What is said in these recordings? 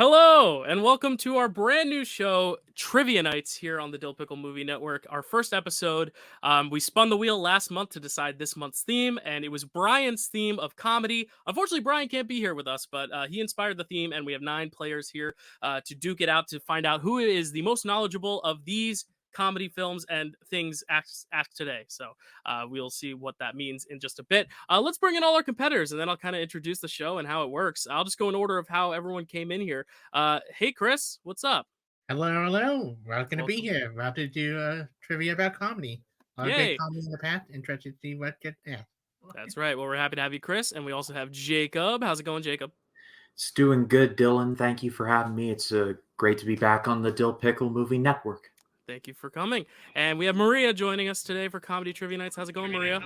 Hello, and welcome to our brand new show, Trivia Nights, here on the Dyl Pickle Movie Network. Our first episode, we spun the wheel last month to decide this month's theme, and it was Brian's theme of comedy. Unfortunately, Brian can't be here with us, but he inspired the theme, and we have 9 players here to duke it out to find out who is the most knowledgeable of these comedy films and things asked today. So we'll see what that means in just a bit. Let's bring in all our competitors, and then I'll kind of introduce the show and how it works. I'll just go in order of how everyone came in here. Hey, Chris, what's up? Hello. Welcome to be here. We're about to do trivia about comedy. A lot of Yay. great comedy in the past. Interested to see what gets. Yeah. That's right. Well, we're happy to have you, Chris, and we also have Jacob. How's it going, Jacob? It's doing good, Dylan. Thank you for having me. It's great to be back on the Dyl Pickle Movie Network. Thank you for coming. And we have Maria joining us today for Comedy Trivia Nights. How's it going, Maria?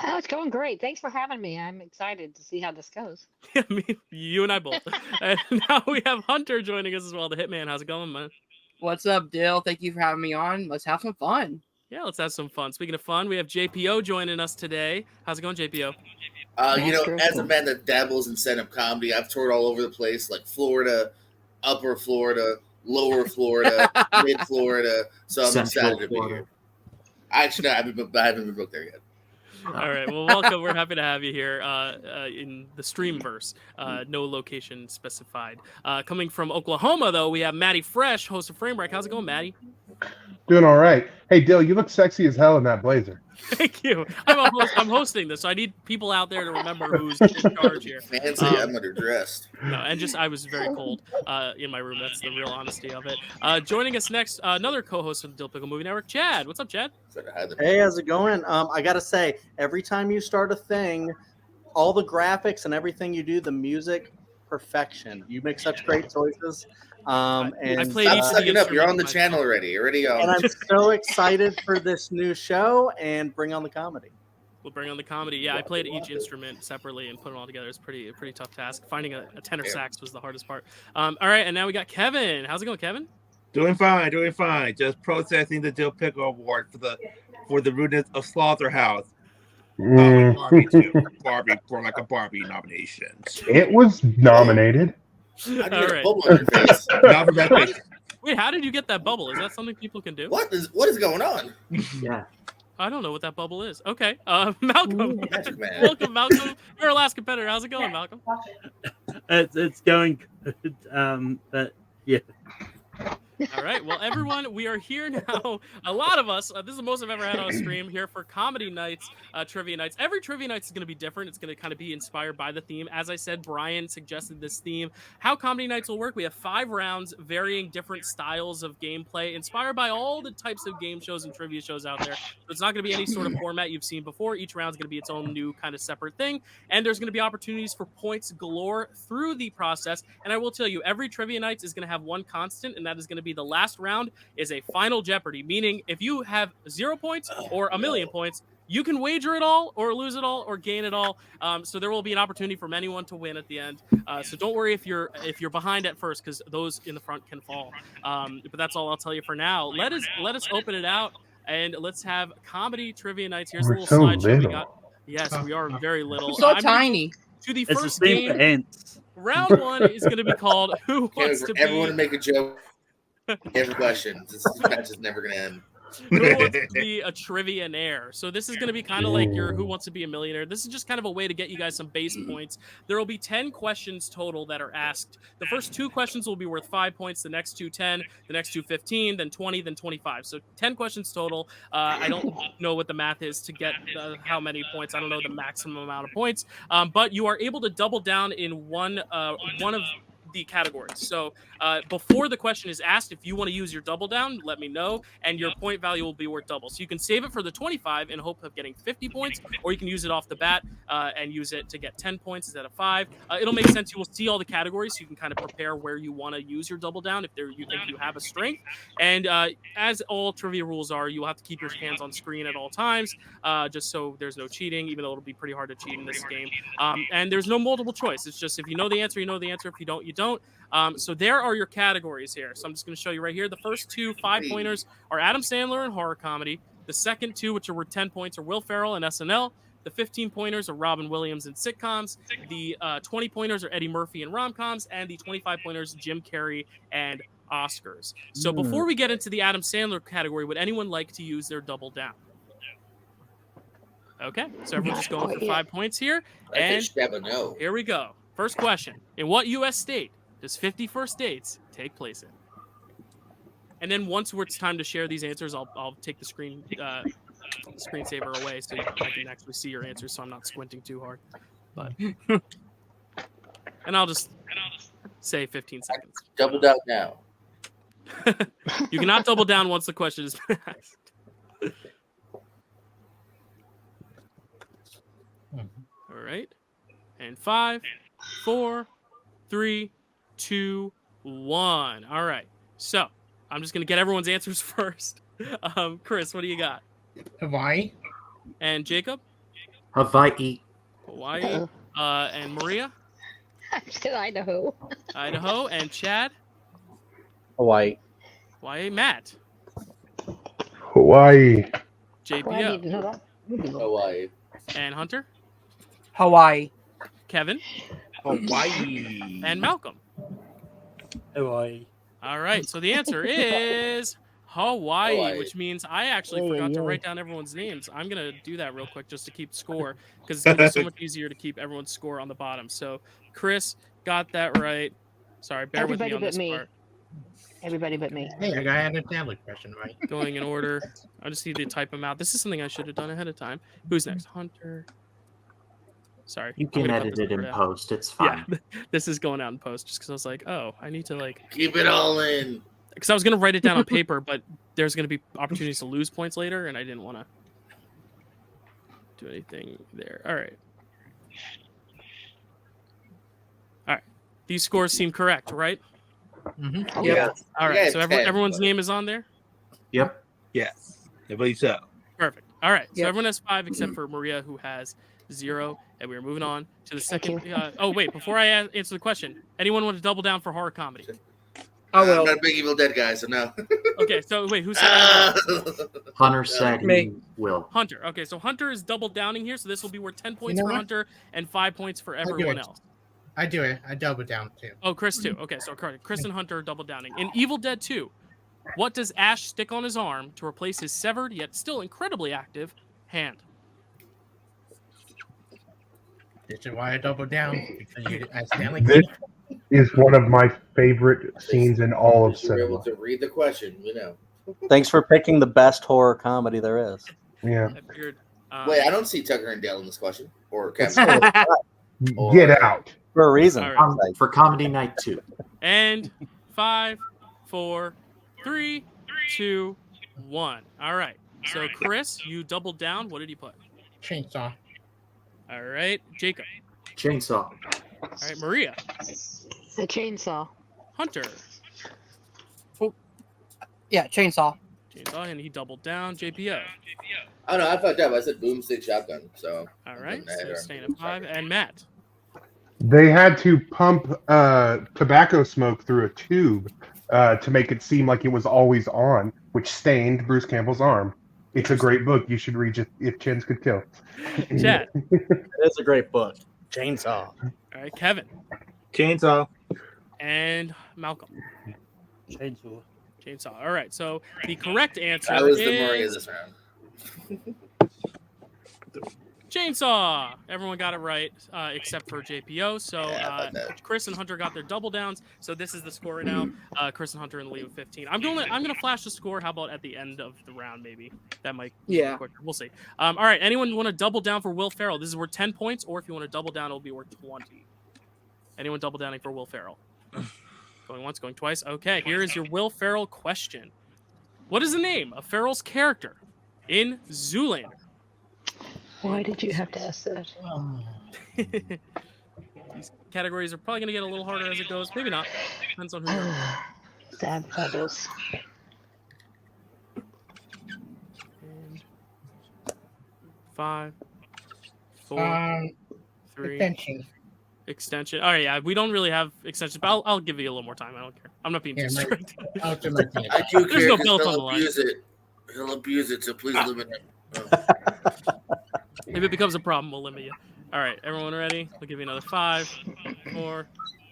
Oh, it's going great. Thanks for having me. I'm excited to see how this goes. Yeah, you and I both. And now we have Hunter joining us as well, the Hitman. How's it going, man? What's up, Dyl? Thank you for having me on. Let's have some fun. Yeah, let's have some fun. Speaking of fun, we have JPO joining us today. How's it going, JPO? As a man that dabbles in stand-up comedy, I've toured all over the place, like Florida, Upper Florida, Lower Florida, Mid Florida. So I'm excited to be here. Actually, no, I haven't been booked there yet. All right. Well, welcome. We're happy to have you here in the Streamverse. No location specified. Coming from Oklahoma, though, we have Maddie Fresh, host of Frame Break. How's it going, Maddie? Doing all right. Hey, Dyl, you look sexy as hell in that blazer. Thank you. I'm hosting this, so I need people out there to remember who's in charge here. Fancy, I'm underdressed. No, and I was very cold in my room. That's the real honesty of it. Joining us next, another co-host of the Dyl Pickle Movie Network, Chad. What's up, Chad? Hey, how's it going? I got to say, every time you start a thing, all the graphics and everything you do, the music, perfection. You make such great choices. And I played each sucking up. You're on the channel already. And I'm so excited for this new show and bring on the comedy. We'll bring on the comedy. Yeah, I played each instrument separately and put it all together. It's a pretty tough task. Finding a tenor sax was the hardest part. All right, and now we got Kevin. How's it going, Kevin? Doing fine. Just processing the Dyl Pickle Award for the rudeness of Slaughterhouse. Barbie for like a Barbie nomination. It was nominated. All right. Wait, how did you get that bubble? Is that something people can do? What is going on? Yeah. I don't know what that bubble is. Okay. Malcolm. Magic Man. Welcome, Malcolm. You're our last competitor. How's it going, Malcolm? It's going good. But yeah. All right. Well, everyone, we are here now. A lot of us, this is the most I've ever had on a stream here for Comedy Nights, Trivia Nights. Every Trivia Nights is going to be different. It's going to kind of be inspired by the theme. As I said, Brian suggested this theme. How Comedy Nights will work, we have 5 rounds, varying different styles of gameplay, inspired by all the types of game shows and trivia shows out there. So it's not going to be any sort of format you've seen before. Each round is going to be its own new kind of separate thing. And there's going to be opportunities for points galore through the process. And I will tell you, every Trivia Nights is going to have one constant, and that is going to be the last round is a final Jeopardy, meaning if you have 0 points or 1,000,000 points, you can wager it all or lose it all or gain it all. So there will be an opportunity from anyone to win at the end. So don't worry if you're behind at first, because those in the front can fall. But that's all I'll tell you for now. Let us open it out and let's have Comedy Trivia Nights. Here's a little slideshow we got. Yes, we are very little. So tiny. To the first game. Round 1 is going to be called Who Wants to Be... Everyone to make a joke. Every question. This match is never going to end. Who Wants to Be a Trivionaire? So this is going to be kind of like your Who Wants to Be a Millionaire. This is just kind of a way to get you guys some base points. There will be 10 questions total that are asked. The first 2 questions will be worth 5 points. The next 2, 10. The next 2, 15. Then 20. Then 25. So 10 questions total. I don't know what the math is to get how many points. I don't know the maximum amount of points. But you are able to double down in one of the categories. So before the question is asked, if you want to use your double down, let me know, and your point value will be worth double. So you can save it for the 25 in hope of getting 50 points, or you can use it off the bat and use it to get 10 points instead of 5. It'll make sense. You will see all the categories, so you can kind of prepare where you want to use your double down if you think you have a strength. And as all trivia rules are, you will have to keep your hands on screen at all times, just so there's no cheating, even though it'll be pretty hard to cheat in this game. And there's no multiple choice. It's just if you know the answer, you know the answer. If you don't, you don't. So there are your categories here. So I'm just going to show you right here. The first 2 5-pointers are Adam Sandler and horror comedy. The second 2, which are worth 10 points, are Will Ferrell and SNL. The 15-pointers are Robin Williams in sitcoms. The 20-pointers are Eddie Murphy in rom-coms. And the 25-pointers, Jim Carrey and Oscars. So before we get into the Adam Sandler category, would anyone like to use their double down? Okay, so everyone's just going for 5 points here. And here we go. First question. In what U.S. state does 50 First Dates take place in? And then once it's time to share these answers, I'll take the screensaver away so I can actually see your answers, so I'm not squinting too hard. But and I'll just say 15 seconds. Double down now. You cannot double down once the question is asked. All right. And 5, 4, 3, 2, 1. All right. So I'm just gonna get everyone's answers first. Chris, what do you got? Hawaii. And Jacob? Hawaii. Hawaii. And Maria? I said Idaho. Idaho. And Chad? Hawaii. Hawaii. Matt? Hawaii. JPO. Hawaii. And Hunter? Hawaii. Kevin? Hawaii. And Malcolm? Hawaii. All right, so the answer is Hawaii, which means I actually forgot to write down everyone's names. I'm going to do that real quick just to keep score, because it's going to be so much easier to keep everyone's score on the bottom. So Chris got that right. Sorry, bear with me on this part. Everybody but me. Hey, I got Adam Sandler question right. Going in order. I just need to type them out. This is something I should have done ahead of time. Who's next? Hunter. Sorry. You can edit it in post. It's fine. Yeah, this is going out in post just because I was like, oh, I need to keep it all in. Because I was going to write it down on paper, but there's going to be opportunities to lose points later, and I didn't want to do anything there. All right. All right. These scores seem correct, right? Mm-hmm. Yeah. All right. So everyone's name is on there? Yep. Yes. I believe so. Perfect. All right. So Yep. everyone has 5 except for Maria, who has 0. And we're moving on to the second. Oh, wait. Before I answer the question, anyone want to double down for horror comedy? I will. I'm not a big Evil Dead guy, so no. Okay. So wait, who said Hunter said he will. Hunter. Okay. So Hunter is double downing here. So this will be worth 10 points know for what? Hunter and 5 points for everyone else. I do it. I double down too. Oh, Chris too. Okay, so Chris and Hunter are double downing. In Evil Dead 2, what does Ash stick on his arm to replace his severed yet still incredibly active hand? This is why I double down, because you accidentally. This is one of my favorite scenes in all of You're able cinema. to read the question, you know. Thanks for picking the best horror comedy there is. Yeah. I figured. Wait, I don't see Tucker and Dale in this question. Or Kevin. Get out. For a reason. All right. For comedy night 2. And 5, 4, 3, 2, 1. All right. So Chris, you doubled down. What did you put? Chainsaw. All right. Jacob. Chainsaw. All right. Maria. The chainsaw. Hunter. Yeah, chainsaw. Chainsaw, and he doubled down. JPO. Oh, no, I fucked up. I said boomstick shotgun, so. All right. So staying at 5. And Matt. They had to pump tobacco smoke through a tube to make it seem like it was always on, which stained Bruce Campbell's arm. It's a great book. You should read it if Chins Could Kill. Chad. It is a great book. Chainsaw. All right. Kevin. Chainsaw. And Malcolm. Chainsaw. Chainsaw. All right. So the correct answer I was the is Maria this round. Chainsaw. Everyone got it right except for JPO. So Chris and Hunter got their double downs. So this is the score right now. Chris and Hunter in the lead with 15. I'm gonna flash the score. How about at the end of the round? Maybe that might be quicker. We'll see. All right. Anyone want to double down for Will Ferrell? This is worth 10 points. Or if you want to double down, it'll be worth 20. Anyone double downing for Will Ferrell? Going once, going twice. Okay. Here is your Will Ferrell question. What is the name of Ferrell's character in Zoolander? Why did you have to ask that? These categories are probably going to get a little harder as it goes. Maybe not. Depends on who you're. Sad pebbles. And 5, 4, 3. Extension. Oh yeah, we don't really have extensions, but I'll give you a little more time. I don't care. I'm not being too strict. I do There's care no because belt on the he'll line. abuse it. He'll abuse it, so please limit him. If it becomes a problem, we'll limit you. All right, everyone ready? We'll give you another 5, 4,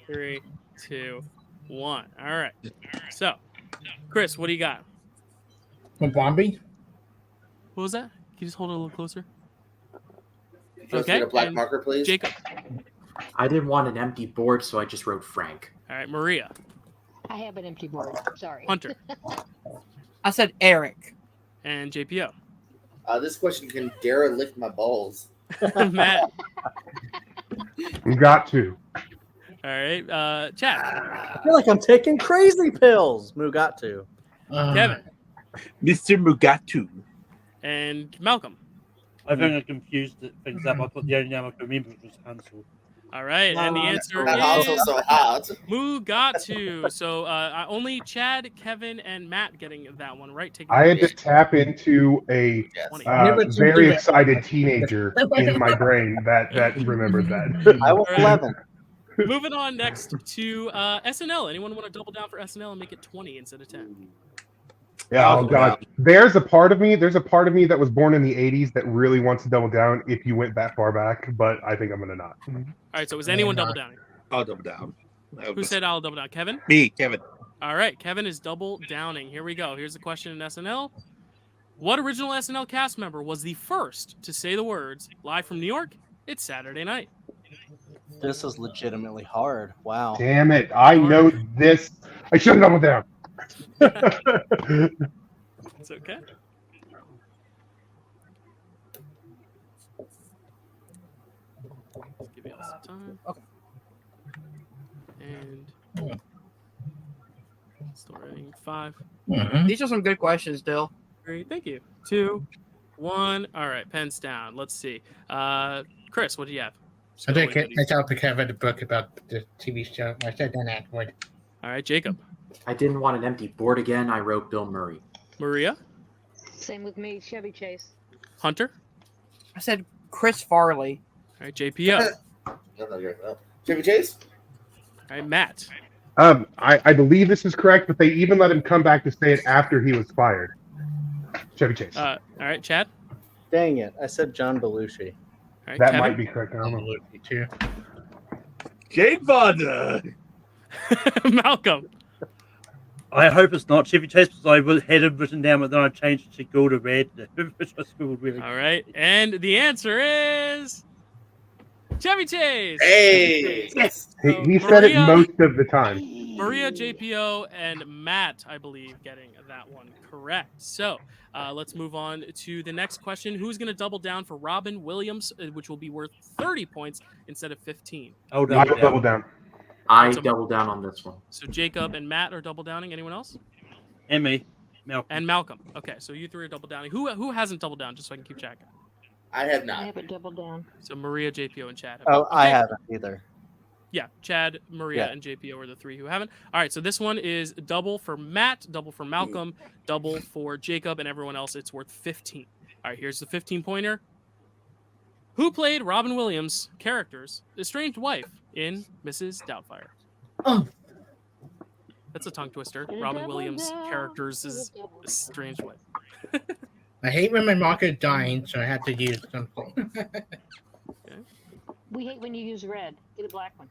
3, 2, 1. All right. So, Chris, what do you got? Bombay? What was that? Can you just hold it a little closer? Just get a black marker, please. Jacob. I didn't want an empty board, so I just wrote Frank. All right, Maria. I have an empty board. Sorry. Hunter. I said Eric. And JPO. This question can Dara lick my balls. Matt. You got to. All right, Chad. I feel like I'm taking crazy pills. Mugatu. Kevin. Mr. Mugatu. And Malcolm. I think I confused things up. I thought the only name I could remember was Hansel. All right, and the answer Not is also so hot. Mugatu. So only Chad, Kevin, and Matt getting that one right. I had to tap into a very do excited teenager in my brain that remembered that. I was 11. Moving on next to SNL. Anyone want to double down for SNL and make it 20 instead of 10? Yeah, oh god. There's a part of me that was born in the 80s that really wants to double down if you went that far back, but I think I'm gonna not. All right, so is anyone double downing? I'll double down. Who said I'll double down? Kevin? Me, Kevin. All right, Kevin is double downing. Here we go. Here's the question in SNL. What original SNL cast member was the first to say the words, "Live from New York, it's Saturday night"? This is legitimately hard. Wow. Damn it. I know this. I should have doubled down. It's okay. Let's give you all some time. Okay. And still writing 5. These are some good questions, Dyl. 3. Thank you. 2, 1. All right, pens down. Let's see. Chris, what do you have? I told Kevin the book about the TV show. I said that afterward. All right, Jacob. I didn't want an empty board again. I wrote Bill Murray. Maria. Same with me. Chevy Chase. Hunter. I said Chris Farley. All right, JPO. Chevy Chase. All right, Matt. I believe this is correct, but they even let him come back to say it after he was fired. Chevy Chase. All right, Chad. Dang it. I said John Belushi. All right, That Kevin. might be correct. I don't know. Too. Jane Fonda. Malcolm. I hope it's not Chevy Chase because I had it written down, but then I changed it to gold or red, which I scribbled really. All right, and the answer is Chevy Chase. Hey. Yes. He said it most of the time. Maria, JPO, and Matt, I believe, getting that one correct. So let's move on to the next question. Who's going to double down for Robin Williams, which will be worth 30 points instead of 15? I'll double down. I double down on this one. So Jacob and Matt are double downing. Anyone else? And me. Malcolm. And Malcolm. Okay, so you 3 are double downing. Who hasn't doubled down, just so I can keep track? I have not. I haven't doubled down. So Maria, JPO, and Chad. Oh, I haven't either. Yeah, Chad, Maria, Yeah. and JPO are the 3 who haven't. All right, so this one is double for Matt, double for Malcolm, double for Jacob, and everyone else. It's worth 15. All right, here's the 15-pointer. Who played Robin Williams' character's estranged wife in Mrs. Doubtfire? Oh. That's a tongue twister. Robin Williams' character's estranged wife. I hate when my marker dying, so I have to use something. We hate when you use red. Get a black one.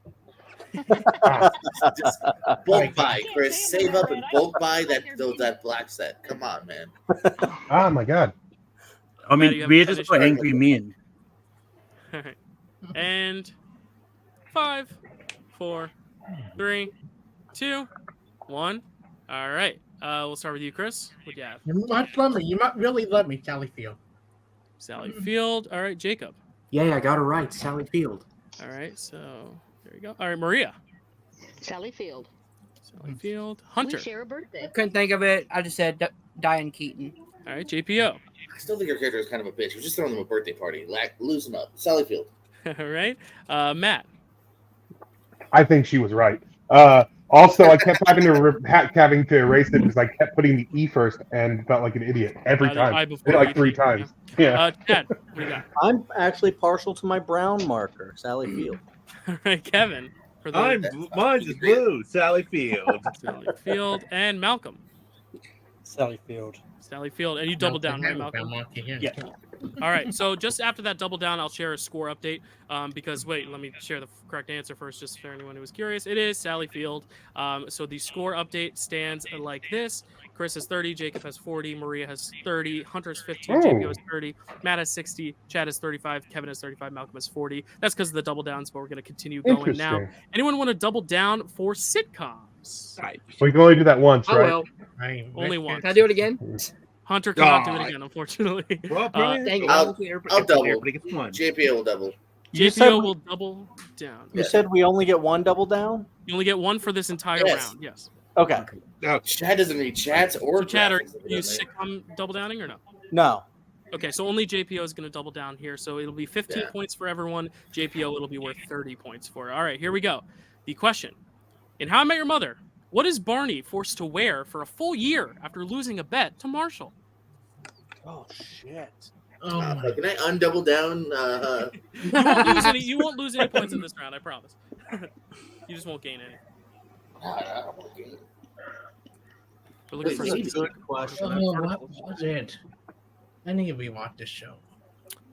Just bulk buy, Chris. Save up and bulk buy that black set. Come on, man. Oh my god. I mean, we're just for angry men. All right. And 5, 4, 3, 2, 1. All right. We'll start with you, Chris. What do you have? You might love me. You might really love me, Sally Field. Sally Field. All right, Jacob. Yeah, I got it right. Sally Field. All right, so there you go. All right, Maria. Sally Field. Sally Field. Hunter. We share a birthday. Couldn't think of it. I just said Diane Keaton. All right, JPO. I still think her character is kind of a bitch. We're just throwing them a birthday party. Loosen up. Sally Field. All right, Matt. I think she was right. Also, I kept having to erase it because I kept putting the E first and felt like an idiot every time. Like 3 times. Yeah. Chad, what do you got? I'm actually partial to my brown marker, Sally Field. All right, Kevin. For Mine's is blue. Sally Field. Sally Field and Malcolm. Sally Field. Sally Field, and you doubled down, right, Malcolm? Yeah. All right. So just after that double down, I'll share a score update. Because wait, let me share the correct answer first, just for anyone who was curious. It is Sally Field. So the score update stands like this: Chris has 30, Jacob has 40, Maria has 30, Hunter has 15, JPO has 30, Matt has 60, Chad has 35, Kevin has 35, Malcolm has 40. That's because of the double downs, but we're going to continue going now. Interesting. Anyone want to double down for sitcoms? We can only do that once, Oh right? well. Only one. Can I do it again? Hunter cannot do it God. again, unfortunately. Well, dang it. I'll double. Everybody gets one. JPO will double. You said JPO will double down. You said we only get one double down? You only get one for this entire Yes. round. Yes. Okay. Chad doesn't need chats or So Chad, are graphics, you evidently. sitcom double downing or no? No. Okay, so only JPO is going to double down here. So it'll be 15 points for everyone. JPO, it'll be worth 30 points for. All right, here we go. The question. In How I Met Your Mother, what is Barney forced to wear for a full year after losing a bet to Marshall? Oh, shit. Oh my. Can I undouble down? You won't lose any points in this round, I promise. You just won't gain any. We're looking for This is a some good question. Oh, what was it? I need to rewatch this show.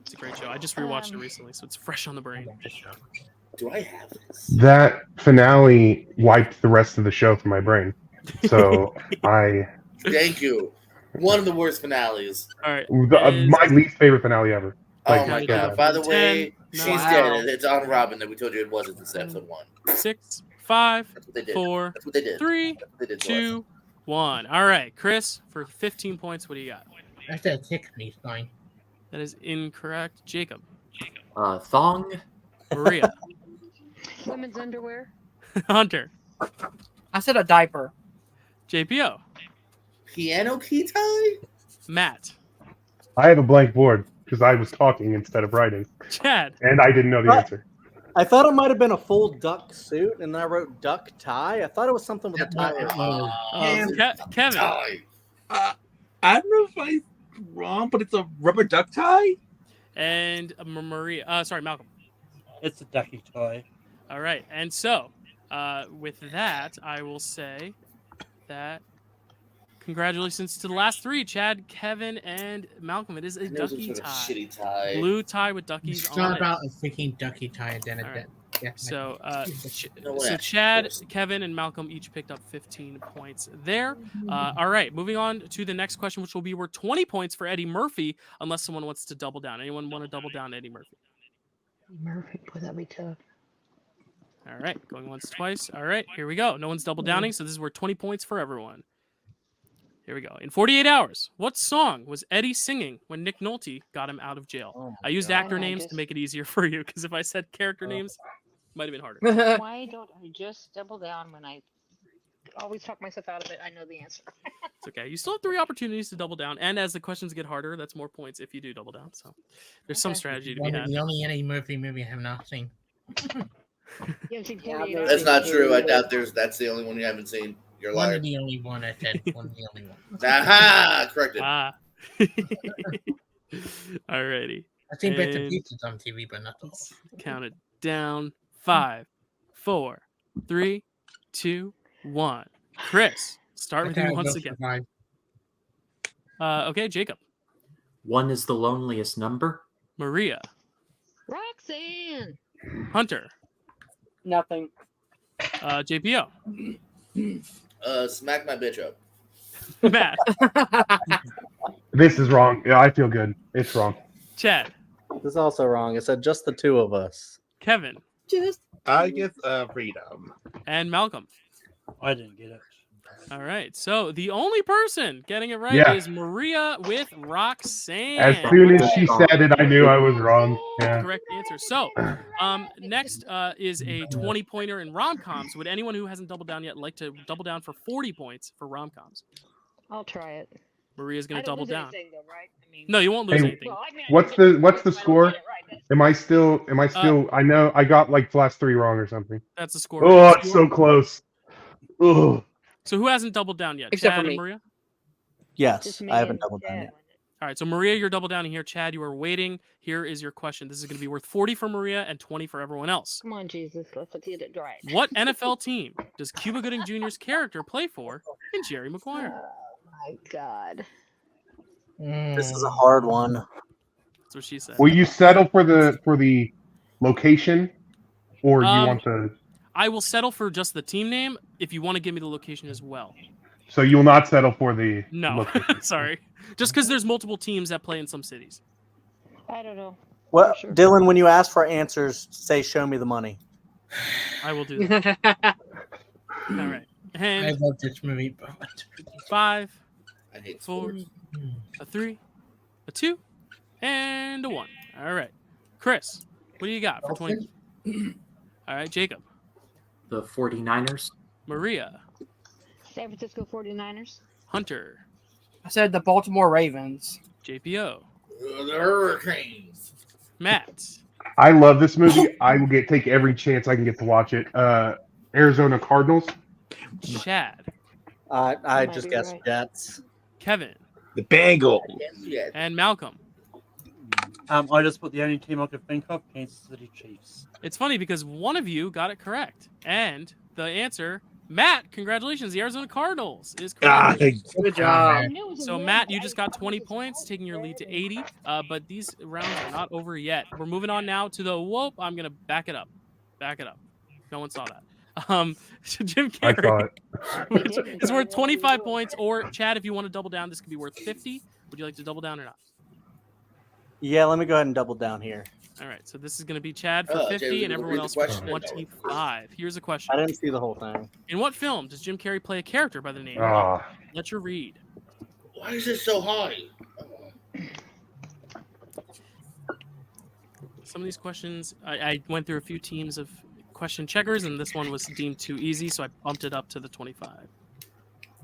It's a great show. I just rewatched it recently, so it's fresh on the brain. This show. Do I have this? That finale wiped the rest of the show from my brain. So Thank you. One of the worst finales. All right. my least favorite finale ever. Oh Like, my yeah. god! By the way, 10, she's wow. dead. It's on Robin that we told you it wasn't since episode 1. 6, 5, That's what they did. 4, That's what they did. 3, That's what they did to us. 2, 1. All right, Chris, for 15 points, what do you got? That's a tick me sign. That is incorrect. Jacob. Thong. Maria. Women's underwear. Hunter. I said a diaper. JPO. Piano key tie? Matt. I have a blank board because I was talking instead of writing, Chad. and I didn't know the What? answer. I thought it might have been a full duck suit, and then I wrote duck tie. I thought it was something with a tie. Kevin. Tie. I don't know if I'm wrong, but it's a rubber duck tie. And Maria. Sorry, Malcolm. It's a ducky tie. All right. And so, with that, I will say that congratulations to the last three, Chad, Kevin, and Malcolm. It is a I know it was ducky some sort of tie. shitty tie. Blue tie with duckies It's on not it. about a freaking ducky tie and then All right. yeah. So, No one so asked Chad, first. Kevin, and Malcolm each picked up 15 points there. All right, moving on to the next question, which will be worth 20 points for Eddie Murphy, unless someone wants to double down. Anyone want to double down Eddie Murphy? Murphy, boy, that'd be tough. All right, going once, twice. All right, here we go. No one's double downing, so this is worth 20 points for everyone. Here we go. In 48 hours, what song was Eddie singing when Nick Nolte got him out of jail? Oh my I used God. actor names to make it easier for you, because if I said character names, it might have been harder. Why don't I just double down when I always talk myself out of it? I know the answer. It's okay. You still have 3 opportunities to double down, and as the questions get harder, that's more points if you do double down. So there's some Okay. strategy to be had. The only Eddie Murphy movie I have not seen. You haven't seen Yeah, 48 I've hours? That's not true. I doubt that's the only one you haven't seen. You're One lying. of the only one I said. One of the only one. Aha! Corrected. Ah. Alrighty. I've seen bits and And pieces on TV, but not the whole. let's count it down. 5, 4, 3, 2, 1. Chris, start with you once again. Okay, Jacob. 1 is the loneliest number. Maria. Roxanne. Hunter. Nothing. JPO. Smack my bitch up. Matt. This is wrong. Yeah, I feel good. It's wrong. Chad. This is also wrong. It said just the two of us. Kevin. Just I guess freedom. And Malcolm. I didn't get it. All right. So the only person getting it right Yeah. is Maria with Roxanne. As soon as she said it, I knew I was wrong. Yeah. Correct answer. So, next is a 20-pointer in rom-coms. Would anyone who hasn't doubled down yet like to double down for 40 points for rom-coms? I'll try it. Maria's going I to don't double lose down. anything, though, right? I mean, No, you won't lose Hey, anything. well, I mean, I What's don't get the what's the if I don't score? get it right, that's- Am I still? I know I got like the last 3 wrong or something. That's the score. Oh, it's so close. Oh, So who hasn't doubled down yet? Except Chad for and me. Maria? Yes, just me I haven't and doubled down Chad. yet. All right, so Maria, you're double downing here. Chad, you are waiting. Here is your question. This is going to be worth 40 for Maria and 20 for everyone else. Come on, Jesus. Let's get it right. What NFL team does Cuba Gooding Jr.'s character play for in Jerry Maguire? Oh, my God. This is a hard one. That's what she said. Will you settle for the location, or you want the? I will settle for just the team name if you want to give me the location as well. So you will not settle for the No, location. sorry. Just because there's multiple teams that play in some cities. I don't know. Well, Sure. Dylan, when you ask for answers, say "Show me the money." I will do that. All right. I And love this movie. 5, I hate 4, sports. a 3, a 2, and a 1. All right. Chris, what do you got for 20? All right, Jacob. The 49ers. Maria. San Francisco 49ers. Hunter. I said the Baltimore Ravens. JPO. The Hurricanes. Matt. I love this movie. I will take every chance I can get to watch it. Arizona Cardinals. Chad. I might just be guessed right. Jets. Kevin. The Bengals. Yeah. And Malcolm. I just put the only team I could think of, Kansas City Chiefs. It's funny because one of you got it correct. And the answer, Matt, congratulations. The Arizona Cardinals is correct. Good job. So, Matt, you just got 20 points, taking your lead to 80. But these rounds are not over yet. We're moving on now to the whoop. I'm going to back it up. Back it up. No one saw that. Jim I saw Carrey it. is worth 25 points. Or, Chad, if you want to double down, this could be worth 50. Would you like to double down or not? Yeah, let me go ahead and double down here. All right. So, this is going to be Chad for Oh, 50 Jay, and everyone read the else for question. 25. Here's a question. I didn't see the whole thing. In what film does Jim Carrey play a character by the name? Ah, Let your read. Why is it so high? Some of these questions, I went through a few teams of question checkers, and this one was deemed too easy, so I bumped it up to the 25.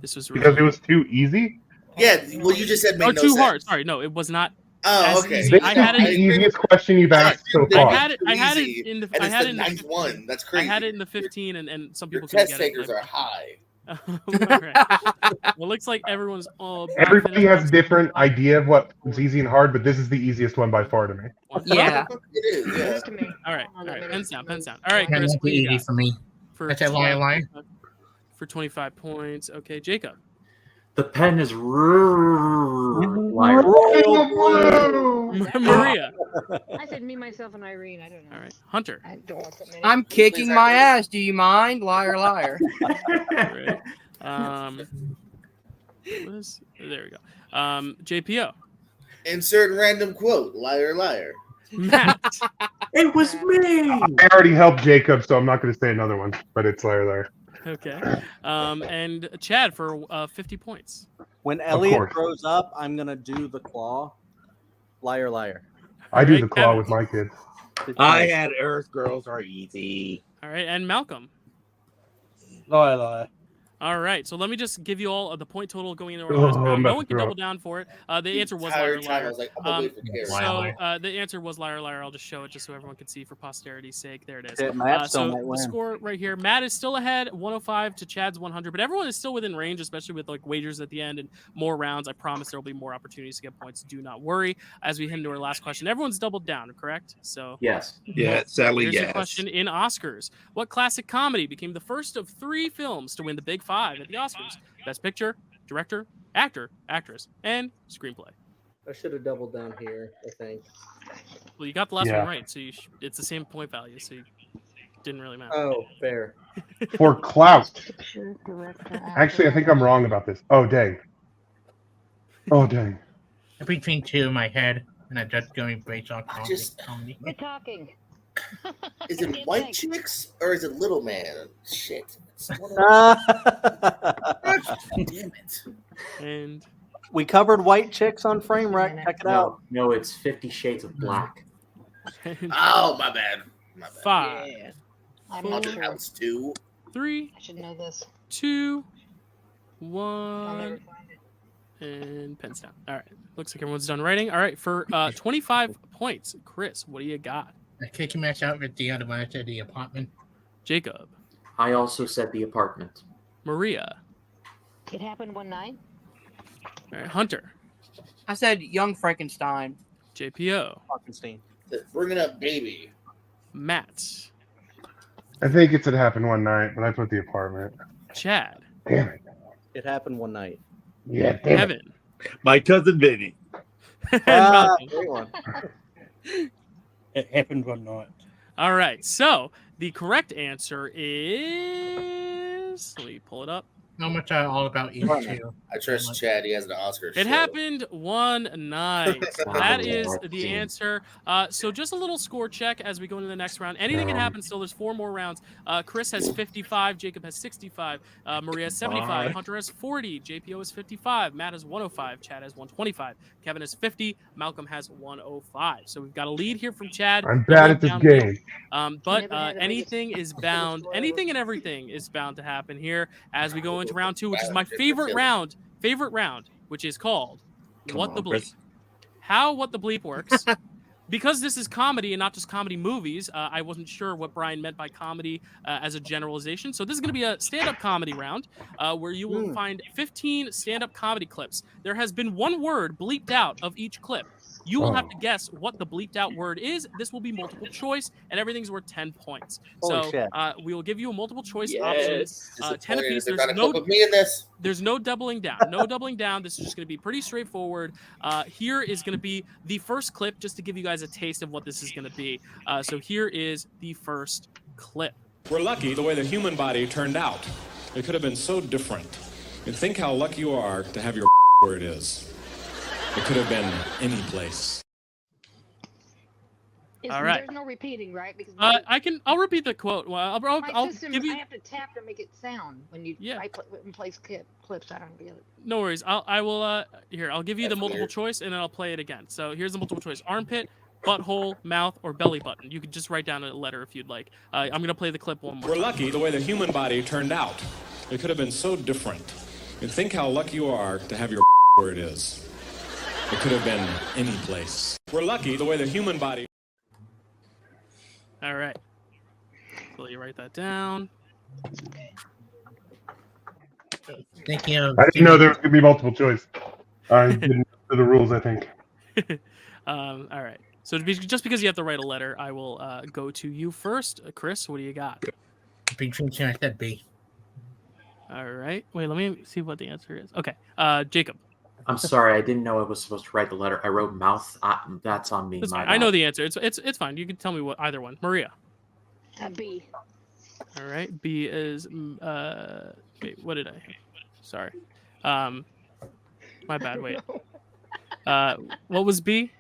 This was because it was too easy. Yeah, well, you just said made oh, no too sense. hard. Sorry, no, it was not. Oh, as okay. easy. This I is had the it. easiest question you've asked so I far. I had it. I had Easy, it in the. And I it's had the it in the. ninth one. That's crazy. I had it in the 15, and some Your people couldn't test get it. takers are high. All right. Well, looks like everyone's all. Everybody has a different idea of what's easy and hard, but this is the easiest one by far to me. Yeah. It is, yeah. To me. All right. All right. Pens down. Pens down. All right, That Chris. won't What be do you easy got for me. for That's a lie. for 25 points? Okay, Jacob. The pen is liar. Maria. I said me, myself, and Irene. I don't know. All right, Hunter. I don't want that many. I'm kicking my ass. Do you mind? Liar, liar. All right. There we go. JPO. Insert random quote. Liar, liar. Matt. It was me. I already helped Jacob, so I'm not going to say another one, but it's liar. Okay. And Chad for 50 points. When Elliot course. grows up, I'm gonna do the claw. Liar, liar. I do Alright, the claw Kevin. with my kids. I had Earth Girls Are Easy. All right, and Malcolm. Liar, liar. All right, so let me just give you all the point total going into our Oh, last round. I'm No about one to can throw double up. down for it. The answer was Entire liar, time I liar. was like, I'm gonna wait for Carrie. So the answer was liar, liar. I'll just show it just so everyone can see for posterity's sake. There it is. Shit, Matt still So might the win. score right here, Matt is still ahead, 105 to Chad's 100, but everyone is still within range, especially with like wagers at the end and more rounds. I promise there will be more opportunities to get points. Do not worry. As we head into our last question, everyone's doubled down, correct? So Yes. Yeah, sadly, here's yes. your question in Oscars. What classic comedy became the first of 3 films to win the Big Five at the Oscars? Best Picture, Director, Actor, Actress, and Screenplay. I should have doubled down here, I think. Well, you got the last Yeah. one right, so it's the same point value, so you didn't really matter. Oh, fair. For clout. Picture, director, Actually, I think I'm wrong about this. Oh, dang. Oh, dang. Between two in my head, and I'm just going based on comedy. You're talking. Is it white chicks or is it little man? Shit. It's one of those- Damn it. And We covered white chicks on Frame Wreck. Check it out. No, it's 50 Shades of Black. Oh, my bad. My bad. 5, Yeah. I'm Four. not Haunted sure. House 2. 3, I should know this. 2, I'll 1, never find it. and pens down. All right, looks like everyone's done writing. All right, for 25 points, Chris, what do you got? I kick him out with the other one. I said the apartment. Jacob, I also said The Apartment. Maria, It happened one night. all right, Hunter, I said Young Frankenstein. JPO, Frankenstein. Bringing up baby. Matt, I think it's It Happened One Night, but I put The Apartment. Chad, Damn it. It happened one night. Yeah, damn it. Kevin, My cousin Vinny. Malcolm. Great one. It happened one night. All right. So the correct answer is. Let me pull it up. How much are all about you two? I trust Chad. He has an Oscar. It happened one night. That is the Team. answer. So just a little score check as we go into the next round. Anything can happen still. There's 4 more rounds. Chris has 55. Jacob has 65. Maria has 75. Hunter has 40. JPO has 55. Matt has 105. Chad has 125. Kevin has 50. Malcolm has 105. So we've got a lead here from Chad. I'm bad at this game. But anything is bound. Anything and everything is bound to happen here as we go into round 2, which is my favorite round, which is called What the Bleep. How What the Bleep works. Because this is comedy and not just comedy movies, I wasn't sure what Brian meant by comedy as a generalization. So this is going to be a stand-up comedy round where you will find 15 stand-up comedy clips. There has been one word bleeped out of each clip. You will have to guess what the bleeped out word is. This will be multiple choice, and everything's worth 10 points. Holy shit. We will give you a multiple choice options. 10 apiece. There's no doubling down. No doubling down. This is just going to be pretty straightforward. Here is going to be the first clip, just to give you guys a taste of what this is going to be. So here is the first clip. We're lucky the way the human body turned out. It could have been so different. And think how lucky you are to have your where it is. It could have been any place. All right. There's no repeating, right? Because I'll repeat the quote. Well, I'll system, give you. I have to tap to make it sound when you place clips. I don't get it. No worries. I will. Here, I'll give you the multiple choice, and then I'll play it again. So here's the multiple choice: armpit, butthole, mouth, or belly button. You could just write down a letter if you'd like. I'm gonna play the clip one more. We're lucky the way the human body turned out. It could have been so different. And think how lucky you are to have your where it is. It could have been any place. We're lucky the way the human body. All right. So you write that down. Thinking of. I didn't know there was going to be multiple choice. I didn't know the rules, I think. All right. So just because you have to write a letter, I will go to you first. Chris, what do you got? Between two, I said B. All right. Wait, let me see what the answer is. Okay. Jacob. I'm sorry, I didn't know I was supposed to write the letter. I wrote mouth. That's on me. I know the answer. It's fine. You can tell me what either one. Maria. B. All right. B is wait, what did I? Sorry. My bad. Wait. What was B?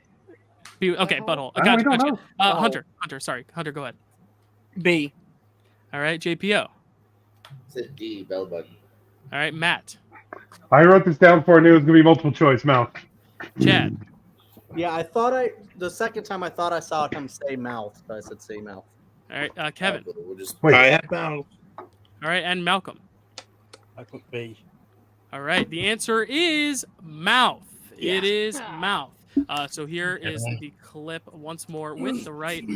B. Okay, butthole. Gotcha. Hunter. Sorry. Hunter, go ahead. B. All right. JPO. Said D, bell button. All right, Matt. I wrote this down before I knew it was going to be multiple choice. Mouth. Chad. Yeah, the second time I thought I saw him say mouth, but I said say mouth. All right, Kevin. I have mouth. All right, and Malcolm. I put B. All right, the answer is mouth. Yeah. It is mouth. So here is the clip once more with the right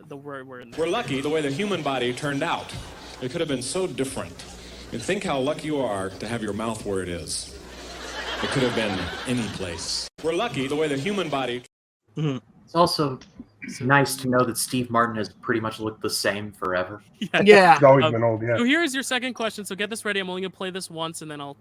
the word we're in there. We're lucky the way the human body turned out. It could have been so different. And think how lucky you are to have your mouth where it is. It could have been any place. We're lucky the way the human body. It's also nice to know that Steve Martin has pretty much looked the same forever. Yeah. He's always been old, yeah. So here is your second question. So get this ready. I'm only going to play this once, and then I'll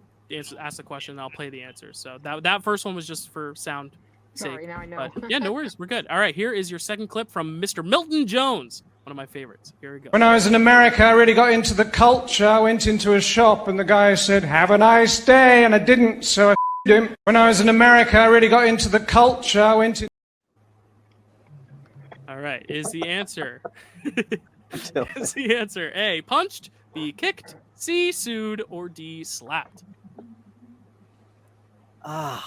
ask the question, and I'll play the answer. So that first one was just for sound sake. Sorry, now I know. But, yeah, no worries. We're good. All right, here is your second clip from Mr. Milton Jones. One of my favorites. Here we go. When I was in America, I really got into the culture. I went into a shop and the guy said, "Have a nice day," and I didn't, so I him. When I was in America, I really got into the culture. I went in. All right, is the answer. Is the answer A, punched, B, kicked, C, sued, or D, slapped? And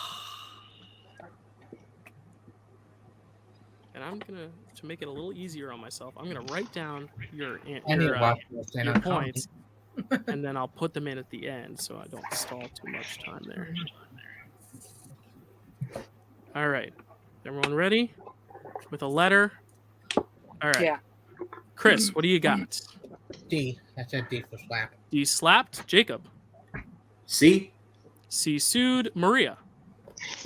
I'm gonna, to make it a little easier on myself, I'm gonna write down your points, and then I'll put them in at the end so I don't stall too much time there. All right, everyone ready? With a letter. All right. Yeah. Chris, what do you got? D. I said D for slap. D, slapped. Jacob. C. C, sued. Maria.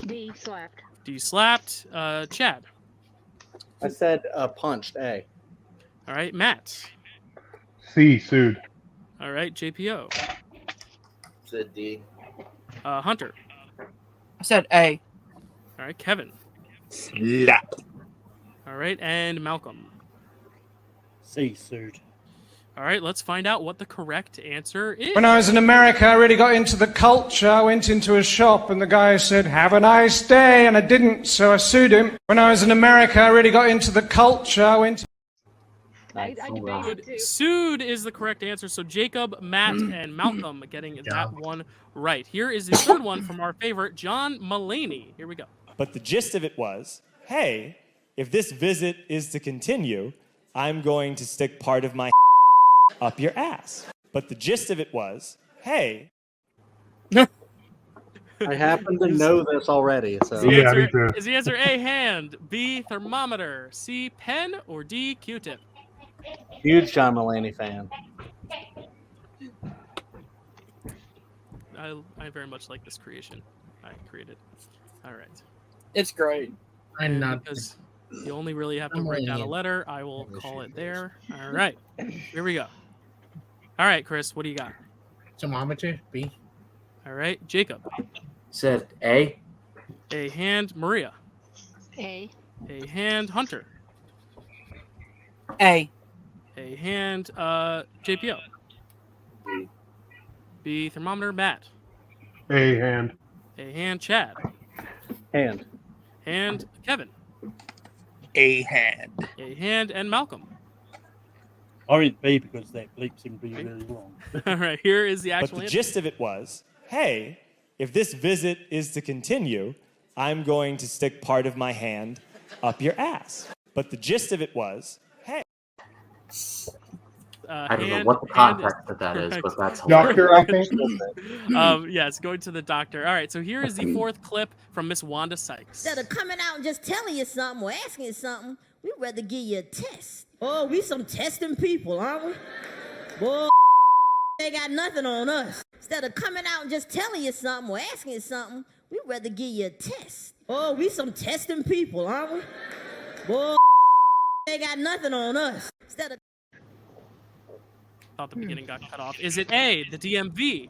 D, slapped. D, slapped. Chad. I said punched. A. All right, Matt. C, sued. All right, JPO. Said D. Hunter. I said A. All right, Kevin. Slap. All right, and Malcolm. C suit. All right, let's find out what the correct answer is. When I was in America, I really got into the culture. I went into a shop and the guy said, "Have a nice day," and I didn't, so I sued him. When I was in America, I really got into the culture. I went. I debated too. Sued is the correct answer. So Jacob, Matt, and Malcolm getting that one right. Here is the third one from our favorite, John Mulaney. Here we go. But the gist of it was, hey, if this visit is to continue, I'm going to stick part of my up your ass. But the gist of it was, hey. I happen to know this already. So. Is the answer A, hand, B, thermometer, C, pen, or D, Q-tip? Huge John Mulaney fan. I very much like this creation I created. All right. It's great. I'm not. Because you only really have to write down a letter. I will call it there. All right. Here we go. All right, Chris, what do you got? Thermometer, B. All right, Jacob. Said A. A, hand, Maria. A. A, hand, Hunter. A. A, hand, JPO. B. B, thermometer, Matt. A, hand. A, hand, Chad. Hand. And Kevin. A, hand. A, hand, and Malcolm. I read B because that bleep seemed to be really long. All right, here is the actual But the answer. gist of it was, hey, if this visit is to continue, I'm going to stick part of my hand up your ass. But the gist of it was, hey. I don't know what the context of that is, but that's Doctor, I think. Yes, going to the doctor. All right, so here is the fourth clip from Miss Wanda Sykes. Instead of coming out and just telling you something or asking you something, we'd rather give you a test. Oh, we some testing people, aren't we? Boy, they got nothing on us. Instead of coming out and just telling you something or asking you something, we'd rather give you a test. Oh, we some testing people, aren't we? Boy, they got nothing on us. Instead of Thought the beginning got cut off. Is it A, the DMV,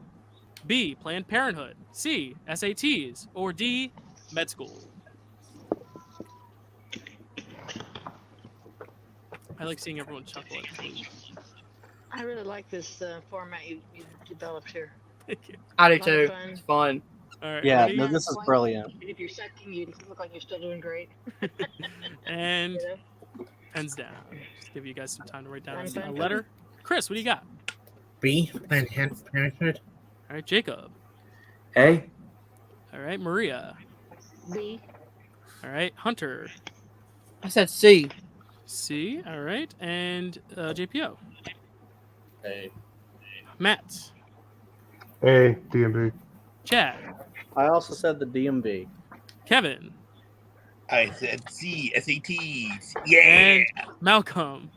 B, Planned Parenthood, C, SATs, or D, med school? I like seeing everyone chuckle at me. I really like this format you developed here. Thank you. I do A lot of too. fun. It's fun. All right, Yeah, ready? no, this is brilliant. If you're sucking, you look like you're still doing great. And You know? pens down. Just give you guys some time to write down Fine, a fine. letter. Chris, what do you got? B. Planned Parenthood. All right, Jacob. A. All right, Maria. B. All right, Hunter. I said C. C. All right, and JPO. A. Matt. A, DMB. Chad. I also said the DMV. Kevin. I said C, SATs. Yeah. And Malcolm.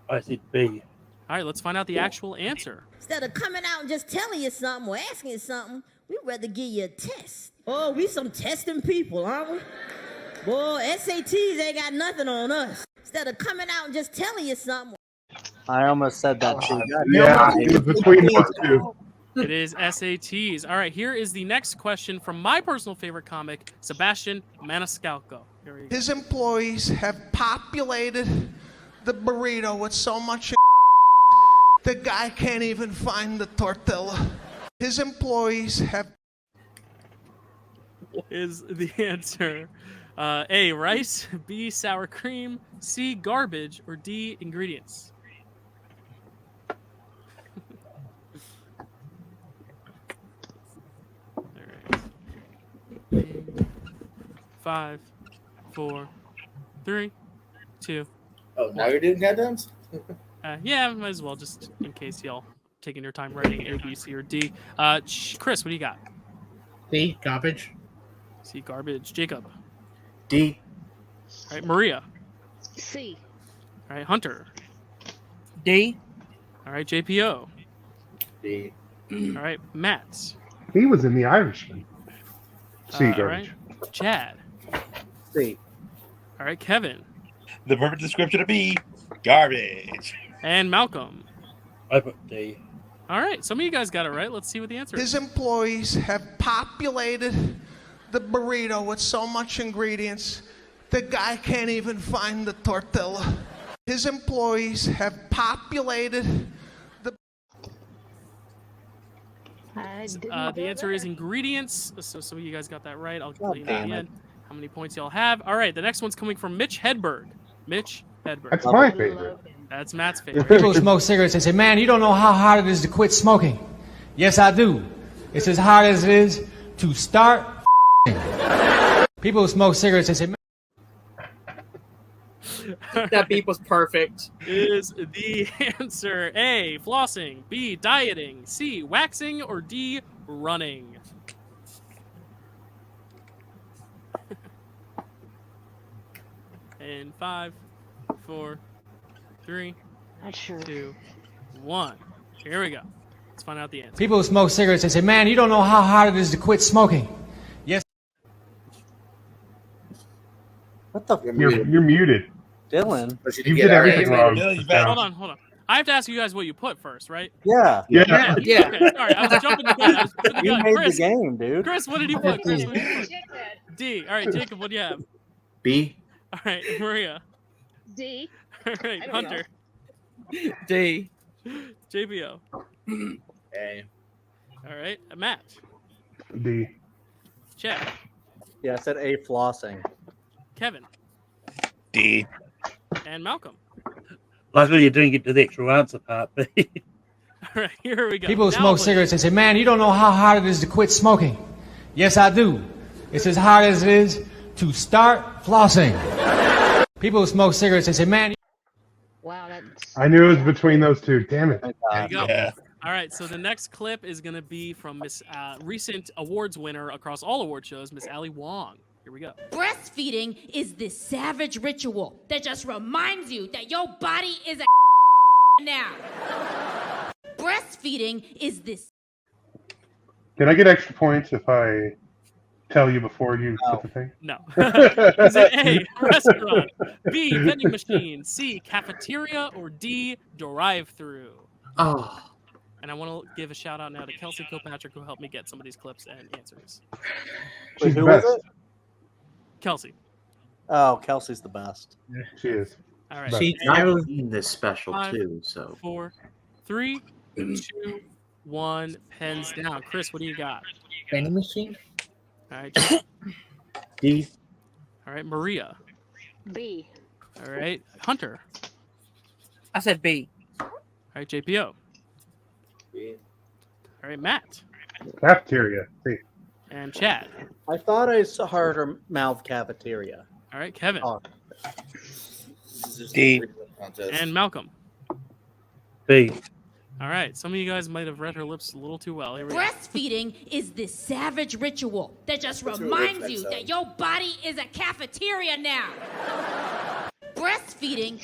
I said B. All right, let's find out the actual answer. instead of coming out and just telling you something or asking you something, we'd rather give you a test. Oh, we some testing people, aren't we? Boy, SATs ain't got nothing on us. Instead of coming out and just telling you something. I almost said that too. Yeah, it was between those two. It is SATs. All right, here is the next question from my personal favorite comic, Sebastian Maniscalco. Here we go. His employees have populated the burrito with so much the guy can't even find the tortilla. His employees have... Is the answer A, rice, B, sour cream, C, garbage, or D, ingredients? All right. 5, 4, 3, 2. Oh, now you're doing countdowns? Yeah, might as well, just in case y'all taking your time writing A, B, C, or D. Chris, what do you got? C, garbage. C, garbage. Jacob. D. All right, Maria. C. All right, Hunter. D. All right, JPO. D. All right, Matt. He was in The Irishman. C, All garbage. right, Chad. C. All right, Kevin. The perfect description of B, garbage. And Malcolm. I put D. All right, some of you guys got it right. Let's see what the answer is. His employees have populated the burrito with so much ingredients, The guy can't even find the tortilla. His employees have populated the... The answer is ingredients. So some of you guys got that right. I'll let you know at the end how many points y'all have. All right, the next one's coming from Mitch Hedberg. Mitch Hedberg. That's my favorite. That's Matt's favorite. People who smoke cigarettes and say, man, you don't know how hard it is to quit smoking. Yes, I do. It's as hard as it is to start People who smoke cigarettes and say, that beep was perfect. Is the answer A, flossing, B, dieting, C, waxing, or D, running? In 5, 4, 3, 2, 1. Here we go. Let's find out the answer. people who smoke cigarettes and say, man, you don't know how hard it is to quit smoking. Yes. What the? You're muted. Dylan. You did everything wrong. Hold on. I have to ask you guys what you put first, right? Yeah. Okay, sorry, I was jumping the gun. You made Chris, the game, dude. Chris, what did you put? Chris, what did you put? D. All right, Jacob, what do you have? B. All right, Maria. D. All right, Hunter. D. JBO. A. All right, Matt. D. Chad. Yeah, I said A, flossing. Kevin. D. And Malcolm. That's when you didn't get to the actual answer part. All right, here we go. People who Now smoke please. cigarettes and say, man, you don't know how hard it is to quit smoking. Yes, I do. It's as hard as it is to start flossing. People who smoke cigarettes and say, man. Wow, that's... I knew it was between those two. Damn it. There you go. All right, so the next clip is going to be from Miss recent awards winner across all award shows, Miss Ali Wong. Here we go. Breastfeeding is this savage ritual that just reminds you that your body is a now. Breastfeeding is this. Can I get extra points if I tell you before you put the thing? No. Is it A, restaurant, B, vending machine, C, cafeteria, or D, drive-through? Oh. And I want to give a shout out now to Kelsey Kilpatrick, who helped me get some of these clips and answers. Wait, who was it? Kelsey. Oh, Kelsey's the best. She is. All right. I've seen this special 5, too, so 4, 3, 2, 1. Pens down. Chris, what do you got? Vending machine. All right. D. All right, Maria. B. All right, Hunter. I said B. All right, JPO. B. All right, Matt. Cafeteria. C. And Chad. I thought I heard her mouth cafeteria. All right, Kevin. Oh. D. And Malcolm. B. All right, some of you guys might have read her lips a little too well. Here we go. Breastfeeding is this savage ritual that just That's reminds really you nice, that your body is a cafeteria now. Breastfeeding.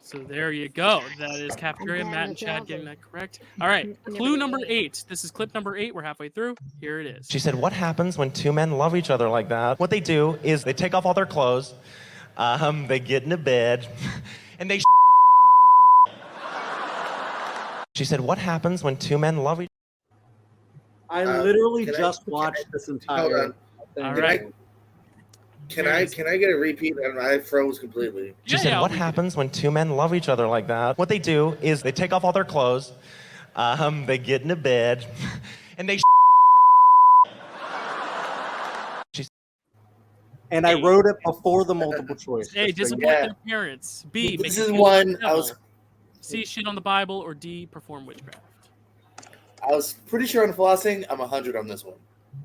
So there you go. That is cafeteria. Matt and Chad getting that correct. All right, clue number 8. This is clip number 8. We're halfway through. Here it is. She said, what happens when two men love each other like that? What they do is they take off all their clothes, they get into bed, and they She said, what happens when two men love each I literally can I- just can watched I- this Hold entire on. thing. All right. Can I get a repeat? I froze completely. She said, what happens when two men love each other like that? What they do is they take off all their clothes, they get into bed, and they And I wrote it before the multiple choice. A, disappoint their parents. B, This make is you feel one like the I was- devil. C, shit on the Bible, or D, perform witchcraft. I was pretty sure on flossing, I'm 100 on this one.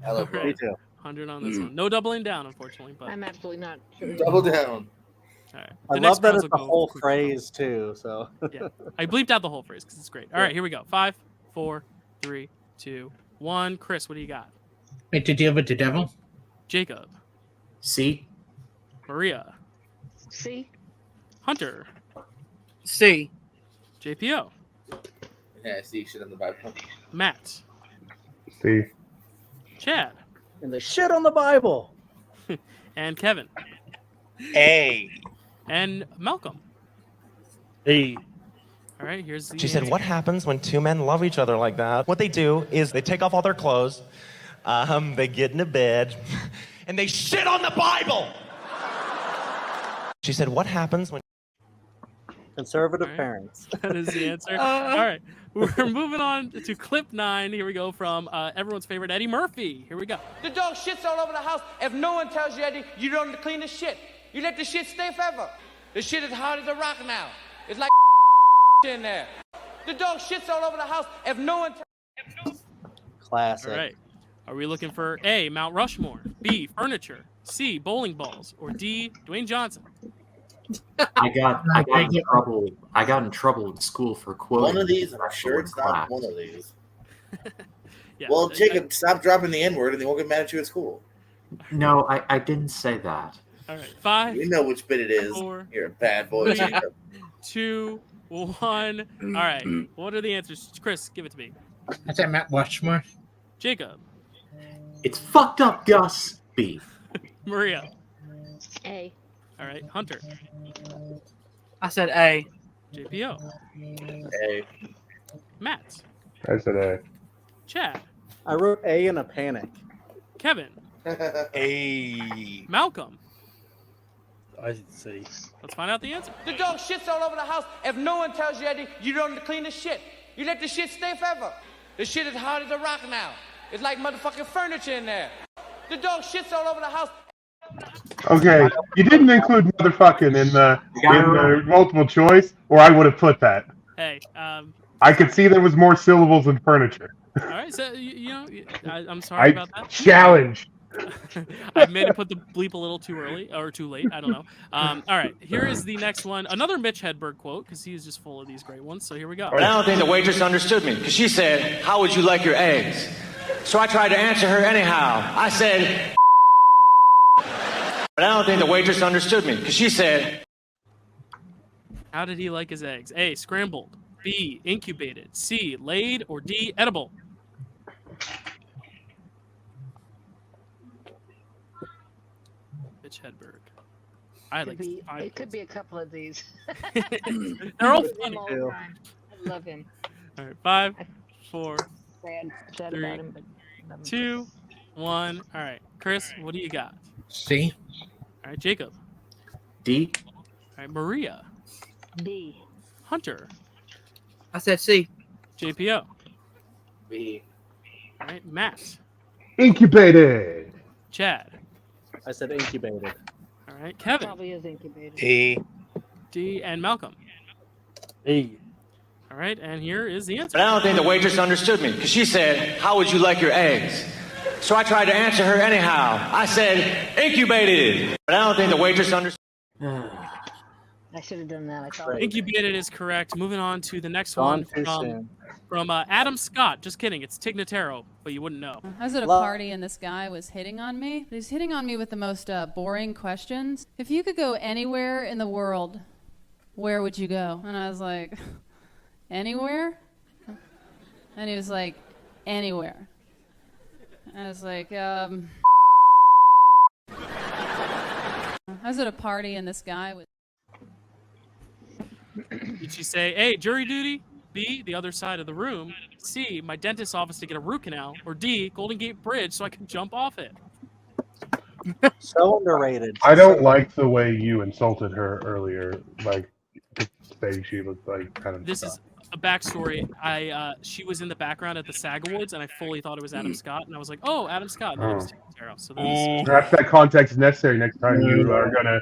I love All right. Me too. 100 on this one. No doubling down, unfortunately. But I'm absolutely not. Double down. All right. I The next love that rounds it's will the go whole quick. phrase too. So Yeah, I bleeped out the whole phrase because it's great. All right, here we go. 5, 4, 3, 2, 1. Chris, what do you got? Make to deal with the devil. Jacob. C. Maria. C. Hunter. C. JPO. Yeah, I see shit on the Bible. Matt. C. Chad. and the shit on the Bible. And Kevin. A. And Malcolm. B. All right, here's the She said, what happens when two men love each other like that? What they do is they take off all their clothes, they get into bed, and they shit on the Bible. She said, what happens when... Conservative parents. That is the answer. All right. We're moving on to clip 9. Here we go from everyone's favorite Eddie Murphy. Here we go. The dog shits all over the house. If no one tells you, Eddie, you don't clean the shit. You let the shit stay forever. The shit is hard as a rock now. It's like in there. The dog shits all over the house. If no one Classic. All right. Are we looking for A, Mount Rushmore, B, furniture, C, bowling balls, or D, Dwayne Johnson? I got in trouble in school for quoting. One of these, I'm special sure in it's not class. one of these. Yeah, Well, Jacob, stop dropping the N-word and they won't get mad at you at school. No, I didn't say that. All right. 5. You know which bit it is. 4, You're a bad boy. 3, Jacob. 2, 1. All right. What are the answers? Chris, give it to me. I said Matt Watchmore. Jacob. It's fucked up, Gus. B. Maria. A. All right. Hunter. I said A. JPO. A. Matt. I said A. Chad. I wrote A in a panic. Kevin. A. Malcolm. I did C. Let's find out the answer. the dog shits all over the house. If no one tells you, Eddie, you don't clean the shit. You let the shit stay forever. The shit is hard as a rock now. It's like motherfucking furniture in there. The dog shits all over the house. Okay, you didn't include motherfucking in the multiple choice, or I would have put that. Hey. I could see there was more syllables in furniture. All right. So, I'm sorry about that. Challenge. I may have put the bleep a little too early or too late. I don't know. All right. Here is the next one. Another Mitch Hedberg quote, because he's just full of these great ones. So here we go. But I don't think the waitress understood me, because she said, how would you like your eggs? So I tried to answer her anyhow. I said, but I don't think the waitress understood me, because she said, How did he like his eggs? A, scrambled. B, incubated. C, laid. Or D, edible. Mitch Hedberg. I like It could be a couple of these. They're all funny. I love him. All right, 5, 4, Sad 3, about him, but love him. 2, 1. All right, Chris, what do you got? C. All right, Jacob. D. All right, Maria. D. Hunter. I said C. JPO. B. All right, Matt. Incubated. Chad. I said incubated. All right, Kevin. Probably is incubated. A. D, and Malcolm. E. All right, and here is the answer. but I don't think the waitress understood me, because she said, how would you like your eggs? So I tried to answer her anyhow. I said, incubated. But I don't think the waitress understood. I should have done that. I thought. Incubated is correct. Moving on to the next Gone one too soon. from Adam Scott. Just kidding. It's Tig Notaro, but you wouldn't know. I was at a party and this guy was hitting on me. He was hitting on me with the most boring questions. If you could go anywhere in the world, where would you go? And I was like, anywhere? And he was like, anywhere. I was like, I was at a party and this guy was. Did she say A, jury duty? B, the other side of the room? C, my dentist's office to get a root canal? Or D, Golden Gate Bridge so I can jump off it? So underrated. I don't like the way you insulted her earlier. Like, to say she looked like kind of. This is a backstory. She was in the background at the SAG Awards, and I fully thought it was Adam Scott, and I was like, "Oh, Adam Scott." And then it was Tig Notaro. So Perhaps that context is necessary next time you are gonna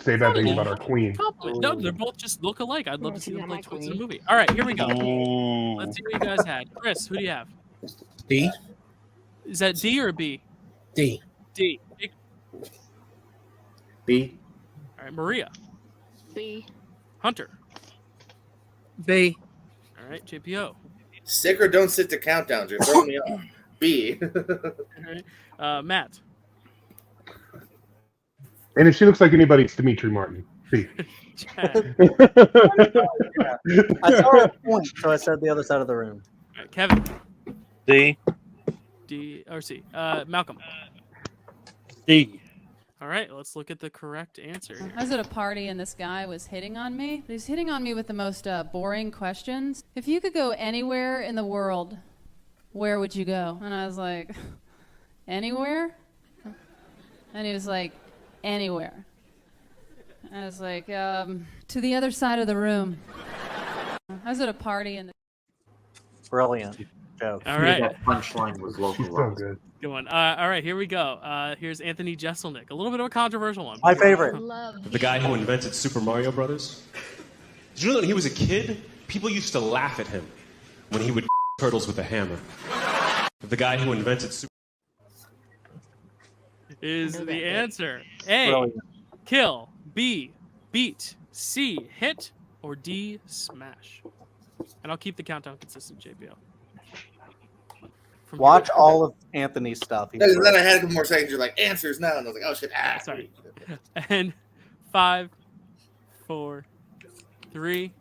say bad things about our queen. No, they're both just look alike. I'd love to see them play twins in a movie. All right, here we go. Let's see what you guys had. Chris, who do you have? D. Is that D or B? D. D. B. All right, Maria. B. Hunter. B. All right, JPO. Stick or don't sit to countdowns. You're throwing me off. B. All right, Matt. And if she looks like anybody, it's Dimitri Martin. B. I saw her point, so I said the other side of the room. All right, Kevin. D. D or C. Malcolm. D. All right, let's look at the correct answer. I was at a party and this guy was hitting on me. He was hitting on me with the most boring questions. If you could go anywhere in the world, where would you go? And I was like, anywhere? And he was like, anywhere. I was like, to the other side of the room. I was at a party and Brilliant joke. All right. That punchline was localized. good. Good one. All right, here we go. Here's Anthony Jeselnik. A little bit of a controversial one. My favorite. The guy who invented Super Mario Brothers. Did you know that when he was a kid, people used to laugh at him when he would turtles with a hammer? The guy who invented Super Is the answer A, Brilliant. kill, B, beat, C, hit, or D, smash? And I'll keep the countdown consistent, JPL. Watch all of Anthony's stuff. He's Then I brilliant. had a couple more seconds. You're like, answers now. And I was like, oh, shit. Sorry. And 5, 4, 3,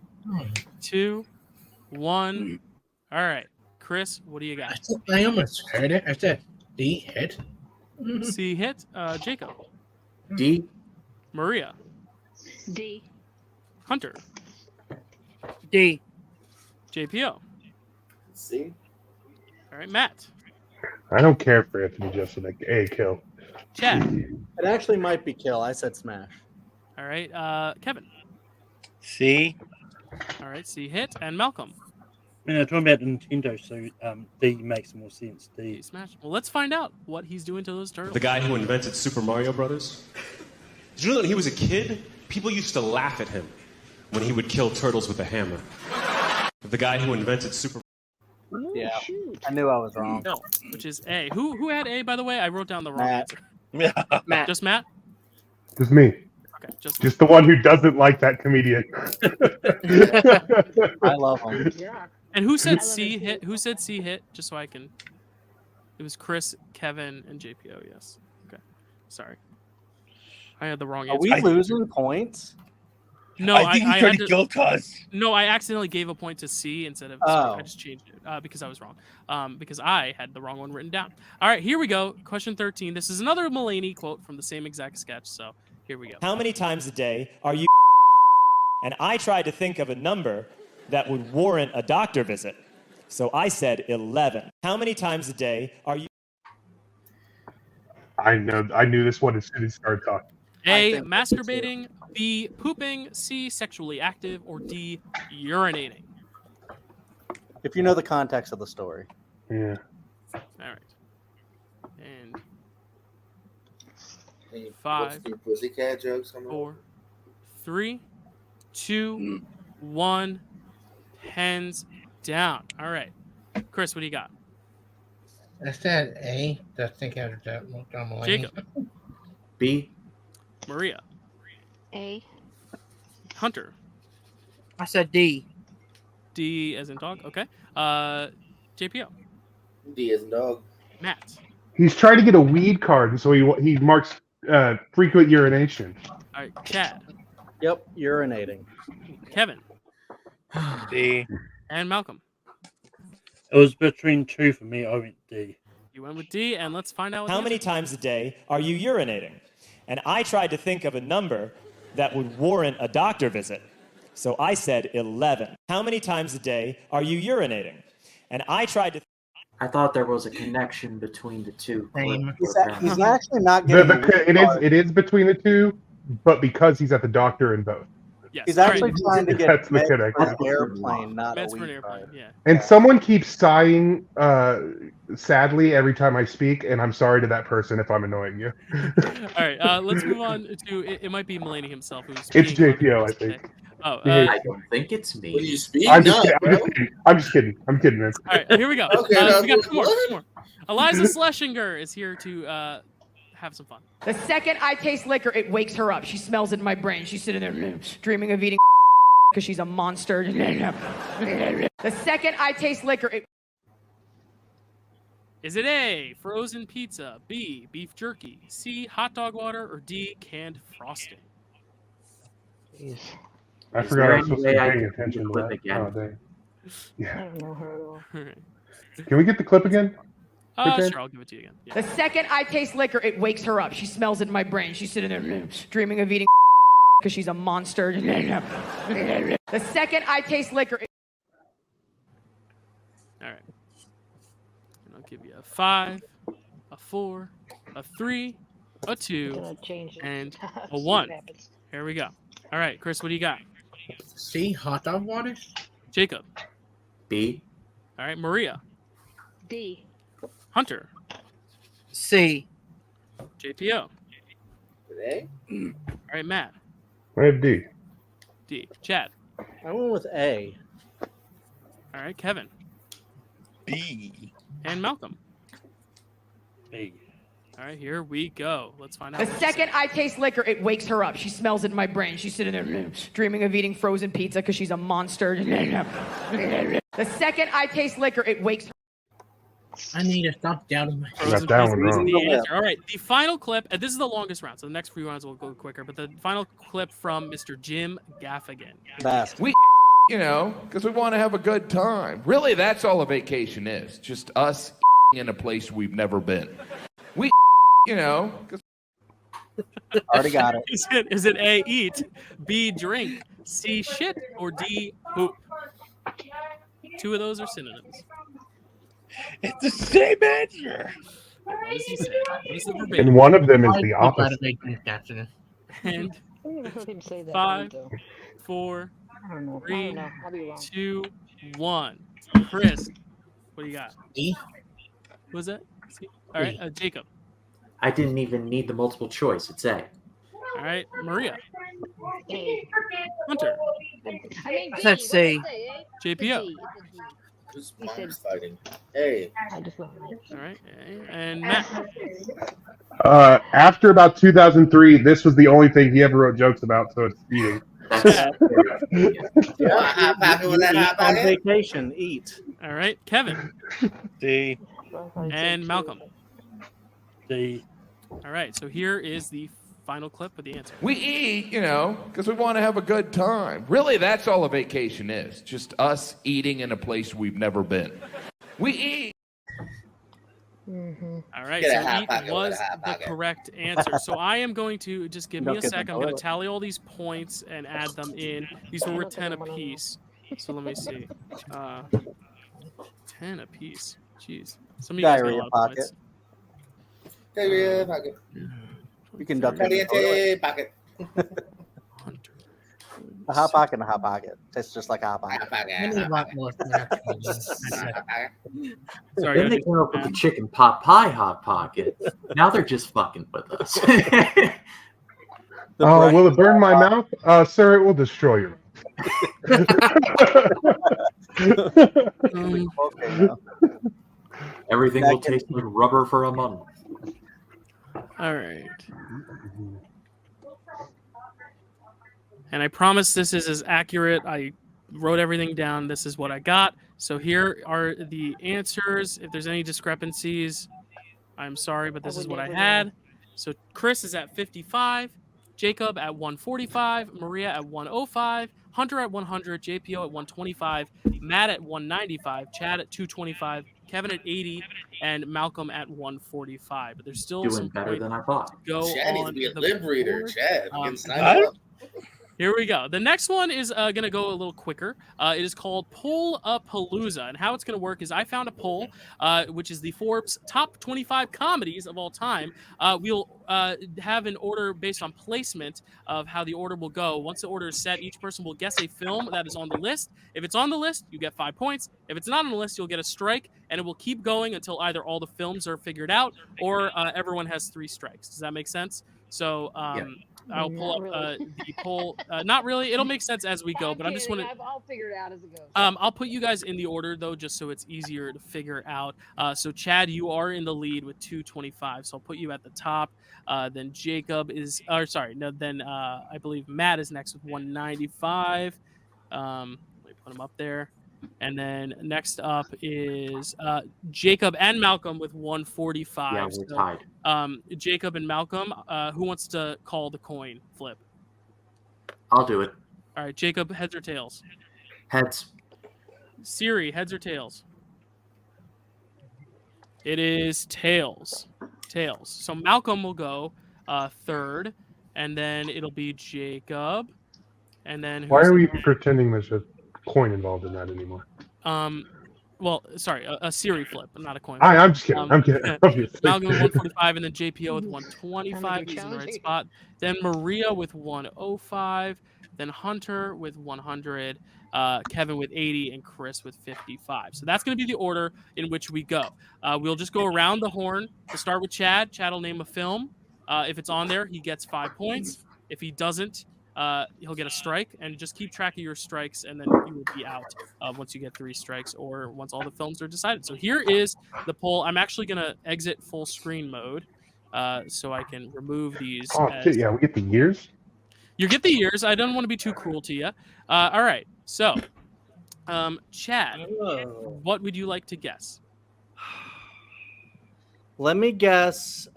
2, 1. All right. Chris, what do you got? I almost heard it. I said D hit. C, hit. Jacob. D. Maria. D. Hunter. D. JPO. See? All right, Matt. I don't care for Anthony Jeselnik. A kill. Chad. It actually might be kill. I said smash. All right, Kevin. C. All right, C, hit. And Malcolm. Talking about Nintendo, so D makes more sense. D. Smash. Well, let's find out what he's doing to those turtles. The guy who invented Super Mario Brothers. Did you know that when he was a kid, people used to laugh at him when he would kill turtles with a hammer? The guy who invented Super. Yeah, I knew I was wrong. No, which is A. Who had A, by the way? I wrote down the wrong Matt. answer. Matt. Just Matt? Just me. Okay, Just the one who doesn't like that comedian. I love him. And who said C hit? Who said C hit? Just so I can. It was Chris, Kevin, and JPO. Yes. Okay. Sorry. I had the wrong Are answer. we losing points? No, I think he's trying had to guilt us. No, I accidentally gave a point to C instead of. Sorry, I just changed it because I was wrong. Because I had the wrong one written down. All right, here we go. Question 13. This is another Mulaney quote from the same exact sketch. So here we go. How many times a day are you? And I tried to think of a number that would warrant a doctor visit. So I said 11. How many times a day are you? I knew this one as soon as he started talking. A, masturbating. B, pooping. C, sexually active. Or D, urinating. If you know the context of the story. Yeah. All right. And Hey, 5, what's your pussycat jokes coming 4, 3, 2, 1. Hands down. All right. Chris, what do you got? I said A. Just think out of that. Jacob. B. Maria. A. Hunter. I said D. D as in dog. Okay. JPO. D as in dog. Matt. He's trying to get a weed card, so he marks frequent urination. All right. Chad. Yep, urinating. Kevin. D. And Malcolm. It was between two for me. I went D. You went with D, and let's find out. What How the many answer- times a day are you urinating? And I tried to think of a number that would warrant a doctor visit. So I said 11. How many times a day are you urinating? And I tried to. I thought there was a connection between the two. He's actually not getting. It is between the two, but because he's at the doctor in both. Yes. He's actually trying to get That's the meds for an connection. airplane, not Meds a for an weed airplane. card. Yeah. And someone keeps sighing sadly every time I speak, and I'm sorry to that person if I'm annoying you. All right. Let's move on to. It might be Mulaney himself who's. It's being JPO, I funny think. today. Oh. I don't think it's me. When you speak, I'm just kidding. I'm kidding, man. All right. Here we go. Okay, we got two more. Eliza Schlesinger is here to have some fun. The second I taste liquor, it wakes her up. She smells it in my brain. She's sitting there dreaming of eating because she's a monster. The second I taste liquor, it... Is it A, frozen pizza, B, beef jerky, C, hot dog water, or D, canned frosting? I Is forgot there I was supposed to any be way I paying can attention to clip that. again? Oh, dang. Yeah. I don't know her at all. All right. Can we get the clip again? Sure, I'll give it to you again. Yeah. The second I taste liquor, it wakes her up. She smells it in my brain. She's sitting there dreaming of eating because she's a monster. The second I taste liquor, it... All right. And I'll give you a 5, a 4, a 3, a 2, Gonna change it. and See a what 1. happens. Here we go. All right, Chris, what do you got? C. Hot dog water. Jacob. B. All right, Maria. D. Hunter. C. JPO. A. All right, Matt. I have D. D. Chad. I went with A. All right, Kevin. B. And Malcolm. B. All right, here we go. Let's find out. The what second I taste liquor, it wakes her up. She smells it in my brain. She's sitting there dreaming of eating frozen pizza because she's a monster. The second I taste liquor, it wakes her. I need to stop doubting I got that one wrong. the answer. All right, the final clip, and this is the longest round, so the next few rounds will go quicker, but the final clip from Mr. Jim Gaffigan. We, because we want to have a good time. Really, that's all a vacation is. Just us in a place we've never been. We, because already got it. Is it A, eat, B, drink, C, shit, or D, poop? 2 of those are synonyms. It's the same answer. What does he say? What is the verbatim? And one of them is the opposite. And I didn't even heard him say that. 5, though. 4, I don't know. 3, I'll be wrong. 2, 1. Chris, what do you got? E. What was that? C? All right, Jacob. I didn't even need the multiple choice. It's A. All right, Maria. A. Hunter. I mean, I said D. C. What did I say, eh? JPO. D. Who's He said- fighting? A. I just went right. All right, and Matt. After about 2003, this was the only thing he ever wrote jokes about, so it's eating. Yeah, hot pocket with that hot On pocket. vacation, eat. All right, Kevin. D. And Malcolm. D. All right, so here is the final clip with the answer. we eat, because we want to have a good time. Really, that's all a vacation is. Just us eating in a place we've never been. We eat. All right, Get a so hot eat pocket was with a hot the pocket. correct answer. So I am going to just give me a Don't get second. the I'm going toilet. to tally all these points and add them in. These were worth 10 apiece. So let me see. 10 apiece. Jeez. Some of you guys got a Diarrhea lot of pocket. points. Diarrhea pocket. You can duck in the toilet. Caliente pocket. A hot pocket and a hot pocket. Tastes just like a hot pocket. Hot pocket. I need a lot more. Sorry, Then I they did- came up with the chicken pot pie hot pocket. Now they're just fucking with us. Oh, will it burn my mouth? Sir, it will destroy your Everything will taste like rubber for a month. All right. And I promise this is as accurate. I wrote everything down. This is what I got. So here are the answers. If there's any discrepancies, I'm sorry, but this is what I had. So Chris is at 55, Jacob at 145, Maria at 105, Hunter at 100, JPO at 125, Matt at 195, Chad at 225, Kevin at 80, and Malcolm at 145. But there's still Doing some better points than I thought. to go Chad needs on to be a the lip reader. board. Chad. Um, Getting signed up. Here we go. The next one is going to go a little quicker. It is called Pull-A-Palooza. And how it's going to work is I found a poll, which is the Forbes top 25 comedies of all time. We'll have an order based on placement of how the order will go. Once the order is set, each person will guess a film that is on the list. If it's on the list, you get 5 points. If it's not on the list, you'll get a strike. And it will keep going until either all the films are figured out or everyone has 3 strikes. Does that make sense? So I'll pull up the poll. Not really. It'll make sense as we go, but I'm just want to. I'll figure it out as it goes. I'll put you guys in the order though, just so it's easier to figure out. So Chad, you are in the lead with 225. So I'll put you at the top. Then Jacob is, or sorry, no. Then I believe Matt is next with 195. Let me put him up there. And then next up is Jacob and Malcolm with 145. Yeah, we're tied. Jacob and Malcolm, who wants to call the coin flip? I'll do it. All right, Jacob, heads or tails? Heads. Siri, heads or tails? It is tails. Tails. So Malcolm will go third, and then it'll be Jacob, and then Why who's are we pretending there's a coin involved in that anymore? Well, sorry, a Siri flip, not a coin flip. I'm just kidding. I'm kidding. Obviously. Malcolm with 145, and then JPO with 125. He's in the right spot. Then Maria with 105. Then Hunter with 100. Kevin with 80, and Chris with 55. So that's going to be the order in which we go. We'll just go around the horn. We'll start with Chad. Chad will name a film. If it's on there, he gets 5 points. If he doesn't, he'll get a strike, and just keep track of your strikes, and then you will be out once you get 3 strikes or once all the films are decided. So here is the poll. I'm actually going to exit full screen mode so I can remove these. Oh, shit, yeah, we get the years? You get the years. I don't want to be too cruel to you. All right. So, Chad, what would you like to guess? Let me guess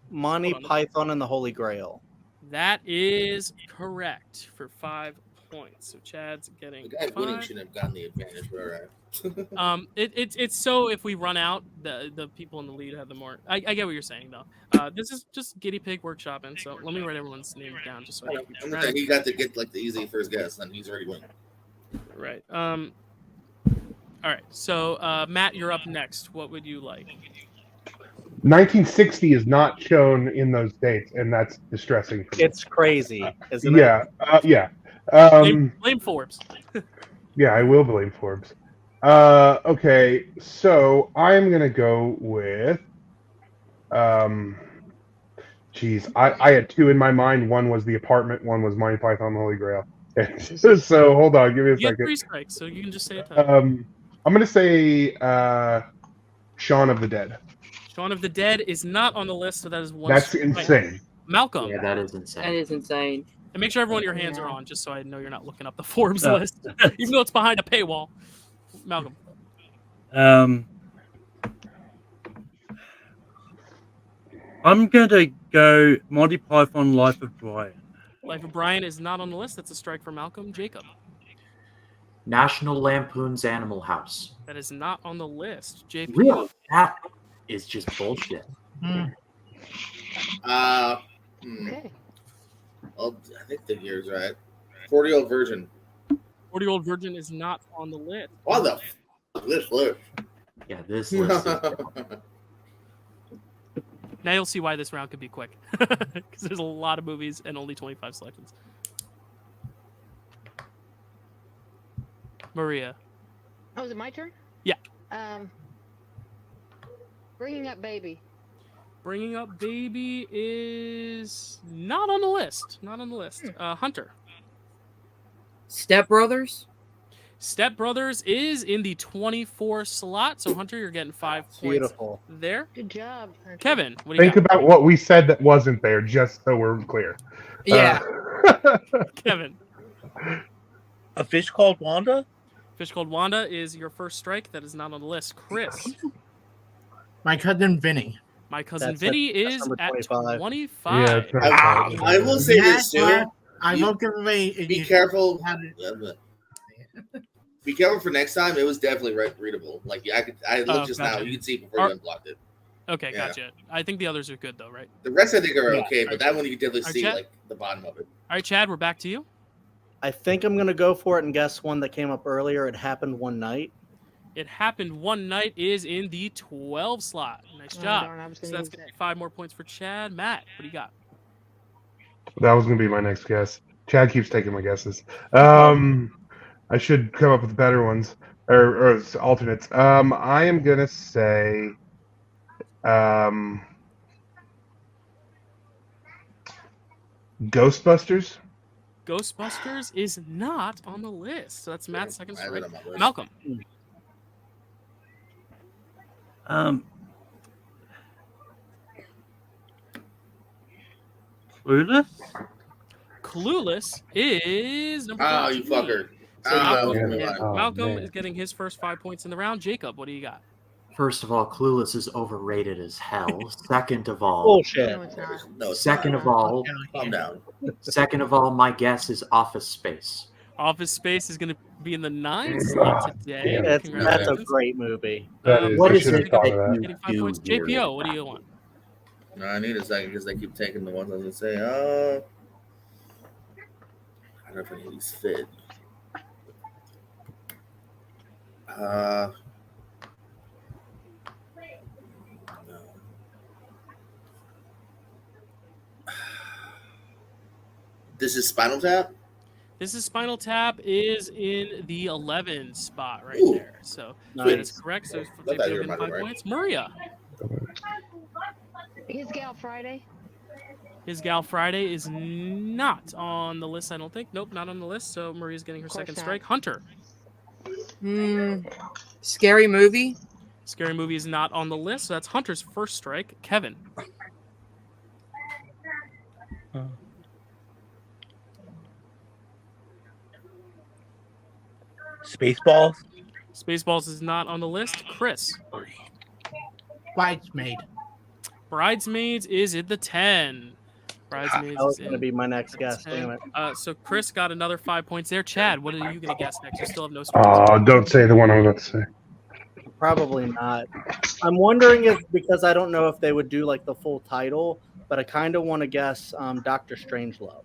Monty Python and the Holy Grail. That is correct for 5 points. So Chad's getting The guy winning 5. shouldn't have gotten the advantage, but all right. It's so if we run out, the people in the lead have the more. I get what you're saying though. This is just guinea pig workshopping. So let me write everyone's name down just so I can keep track. He got to get like the easy first guess, then he's already winning. Right. All right. So Matt, you're up next. What would you like? 1960 is not shown in those dates, and that's distressing. It's crazy, isn't it? Yeah. Blame Forbes. Yeah, I will blame Forbes. Okay, so I'm gonna go with. Geez, I had 2 in my mind. One was The Apartment. One was Monty Python and the Holy Grail. So hold on, give me a You second. get 3 strikes, so you can just say it. I'm gonna say Shaun of the Dead. Shaun of the Dead is not on the list, so that is 1 That's strike. insane. Malcolm. Yeah, that is insane. That is insane. And make sure everyone your hands are on, just so I know you're not looking up the Forbes No. list, even though it's behind a paywall. Malcolm. I'm going to go Monty Python Life of Brian. Life of Brian is not on the list. That's a strike for Malcolm. Jacob. National Lampoon's Animal House. That is not on the list. JP. Really? That is just bullshit. Okay. Well, I think the year's right. 40-Year-Old Virgin. 40-Year-Old Virgin is not on the list. What the f*** this list? Yeah, this list. Now you'll see why this round could be quick. Because there's a lot of movies and only 25 selections. Maria. Oh, is it my turn? Yeah. Bringing Up Baby. Bringing Up Baby is not on the list. Not on the list. Hunter. Step Brothers. Step Brothers is in the 24 slot. So Hunter, you're getting 5 points Beautiful. there. Good job. Kevin, what do you Think got? about what we said that wasn't there, just so we're clear. Yeah. Kevin. A Fish Called Wanda? Fish Called Wanda is your first strike. That is not on the list. Chris. My cousin Vinny. My cousin That's Vinny that's is number at 25. 25. Yeah, it's not I will say this too. I will give away. Be careful. Be careful for next time. It was definitely readable. Like I looked just now. Gotcha. You can see before you unblocked it. Okay, Yeah. gotcha. I think the others are good though, right? The rest I think are Yeah. okay, but that one you can definitely Alright, see Chad? like the bottom of it. All right, Chad, we're back to you. I think I'm gonna go for it and guess one that came up earlier. It Happened One Night. It Happened One Night is in the 12 slot. Nice Oh, job. darn, I was So gonna that's use going to be 5 more points for Chad. Matt, what do you got? That was gonna be my next guess. Chad keeps taking my guesses. I should come up with better ones or alternates. I am gonna say, Ghostbusters. Ghostbusters is not on the list. So that's Matt's second I have it strike. on my list. Malcolm. Clueless? Clueless is number Oh, you 13. fucker. So Malcolm, Oh, Malcolm man. is getting his first 5 points in the round. Jacob, what do you got? First of all, Clueless is overrated as hell. Second of all, Bullshit. No, it's not. No, it's second not. of all, Calm down. second of all, my guess is Office Space. Office Space is going to be in the 9 slot today. That's a Congratulations. great movie. That is. What I is should have it thought that of that. you Getting 5 do points. here? JPO, what do you want? No, I need a second because they keep taking the ones I was gonna say. I don't know if any of these fit. This is Spinal Tap? This is Spinal Tap is in the 11 spot right Ooh. there. So Nice. that is correct. So Thought that you were 5 right. points. Maria. His Gal Friday. His Gal Friday is not on the list, I don't think. Nope, not on the list. So Maria's getting her Of course second not. strike. Hunter. Scary movie. Scary Movie is not on the list. So that's Hunter's first strike. Kevin. Spaceballs. Spaceballs is not on the list. Chris. Bridesmaid. Bridesmaids is at the 10. Bridesmaids That was is going to in be my next at guess. 10. Damn it. So Chris got another 5 points there. Chad, what are you going to guess next? You still have no strikes. Oh, don't say the one I'm about to say. Probably not. I'm wondering if, because I don't know if they would do like the full title, but I kind of want to guess Doctor Strangelove.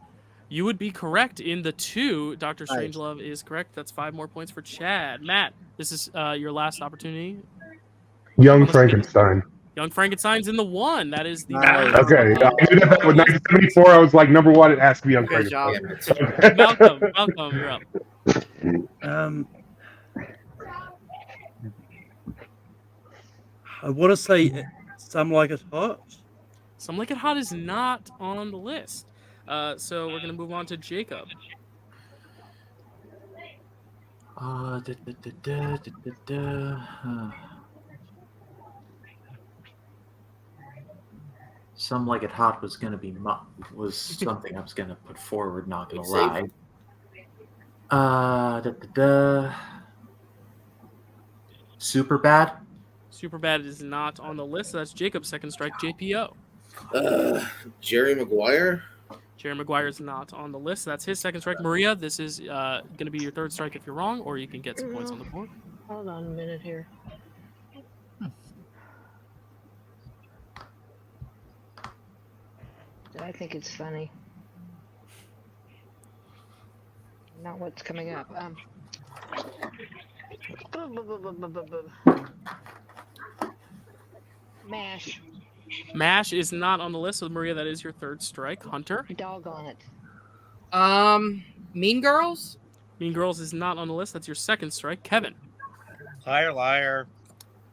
You would be correct in the 2. Dr. Nice. Strangelove is correct. That's 5 more points for Chad. Matt, this is your last opportunity. Young Frankenstein. Young Frankenstein's in the 1. That is the Okay, I knew that with 1974. I was like, number one, it has to be Young Good Frankenstein. Malcolm, you're up. I want to say Some Like It Hot. Some Like It Hot is not on the list. So we're going to move on to Jacob. Some Like It Hot was going to be was something I was going to put forward, not going to Safe. lie. Super Bad. Superbad is not on the list. So that's Jacob's second strike. JPO. Jerry Maguire. Jerry Maguire is not on the list. So that's his second strike. Maria, this is going to be your third strike if you're wrong, or you can get some points on the board. Hold on a minute here. I think it's funny. Not what's coming up. MASH. MASH is not on the list. So Maria, that is your third strike. Hunter. Doggone it. Mean Girls. Mean Girls is not on the list. That's your second strike. Kevin. Liar, liar.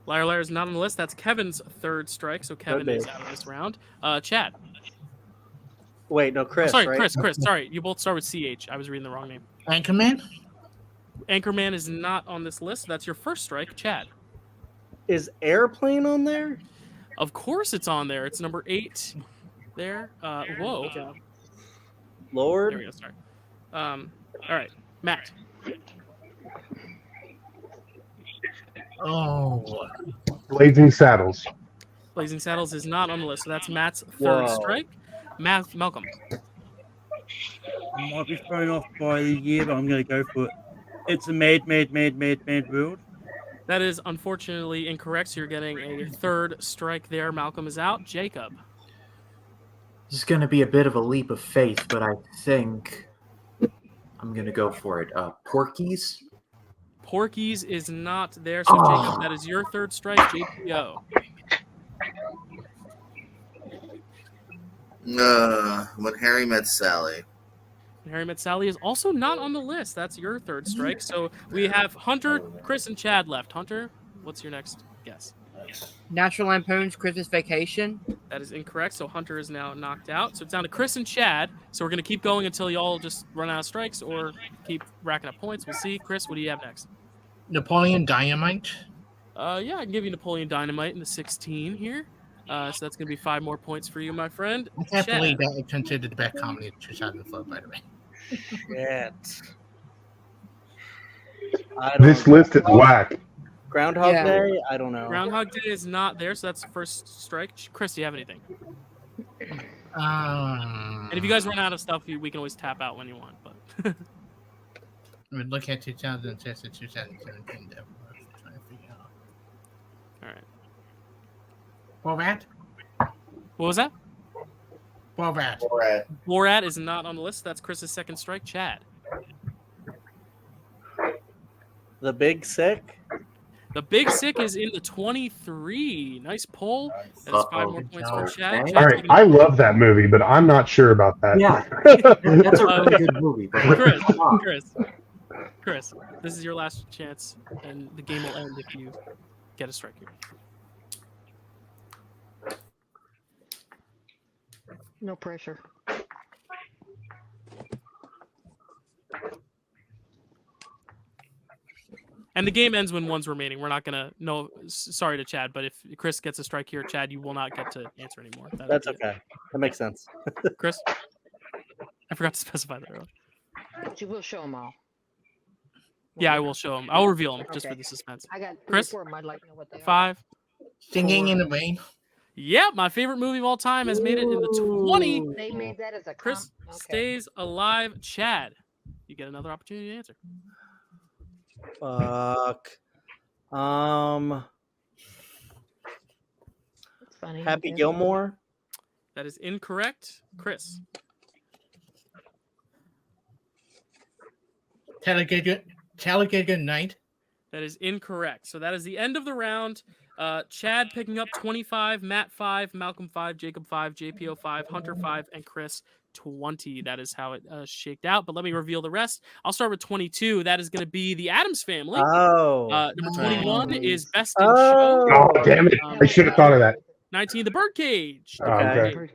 Liar Liar is not on the list. That's Kevin's third strike. So Kevin is out of this round. Chad. Wait, no, Chris. Sorry, right? Chris. Sorry, you both start with CH. I was reading the wrong name. Anchorman. Anchorman is not on this list. That's your first strike. Chad. Is Airplane on there? Of course it's on there. It's number 8 there. Whoa. Lord. There we go. Sorry. All right. Matt. Oh. Blazing Saddles. Blazing Saddles is not on the list. So that's Matt's third Whoa. strike. Malcolm. I might be thrown off by the year, but I'm going to go for it. It's a made world. That is unfortunately incorrect. So you're getting a third strike there. Malcolm is out. Jacob. This is going to be a bit of a leap of faith, but I think I'm going to go for it. Porky's. Porky's is not there. So Jacob, that is your third strike. JPO. When Harry Met Sally. Harry Met Sally is also not on the list. That's your third strike. So we have Hunter, Chris, and Chad left. Hunter, what's your next guess? National Lampoon's Christmas Vacation. That is incorrect. So Hunter is now knocked out. So it's down to Chris and Chad. So we're going to keep going until y'all just run out of strikes or keep racking up points. We'll see. Chris, what do you have next? Napoleon Dynamite. Yeah, I can give you Napoleon Dynamite in the 16 here. So that's going to be 5 more points for you, my friend. I can't Chad. believe that it's considered the best comedy of 2004, by the way. Shit. This list is whack. Groundhog Day? I don't know. Groundhog Day is not there, so that's the first strike. Chris, do you have anything? And if you guys run out of stuff, we can always tap out when you want. But we look at 2006 and 2017. That we're trying to figure out. All right. Borat? What was that? Borat. Borat is not on the list. That's Chris's second strike. Chad. The Big Sick? The Big Sick is in the 23. Nice pull. That is 5 more points for Chad. All right, I love that movie, but I'm not sure about that. Yeah, that's a really good movie. But Chris, this is your last chance, and the game will end if you get a strike here. No pressure. And the game ends when one's remaining. We're not gonna. No, sorry to Chad, but if Chris gets a strike here, Chad, you will not get to answer anymore. That's okay. That makes sense. Chris, I forgot to specify that earlier. But you will show them all. Yeah, I will show him. I'll reveal them just for the suspense. I got Chris, 4 of them. I'd like to know what they 5. Singing in the Rain. Yeah, my favorite movie of all time has made it in the 20. They made that as a Chris stays alive. Chad, you get another opportunity to answer. Fuck. It's funny. Happy Gilmore. That is incorrect. Chris. Talladega Night. That is incorrect. So that is the end of the round. Chad picking up 25, Matt 5, Malcolm 5, Jacob 5, JPO 5, Hunter 5, and Chris 20. That is how it shaked out. But let me reveal the rest. I'll start with 22. That is going to be the Addams Family. Oh. Number 21 is Best in Show. Oh, damn it. I should have thought of that. 19, The Birdcage. Okay.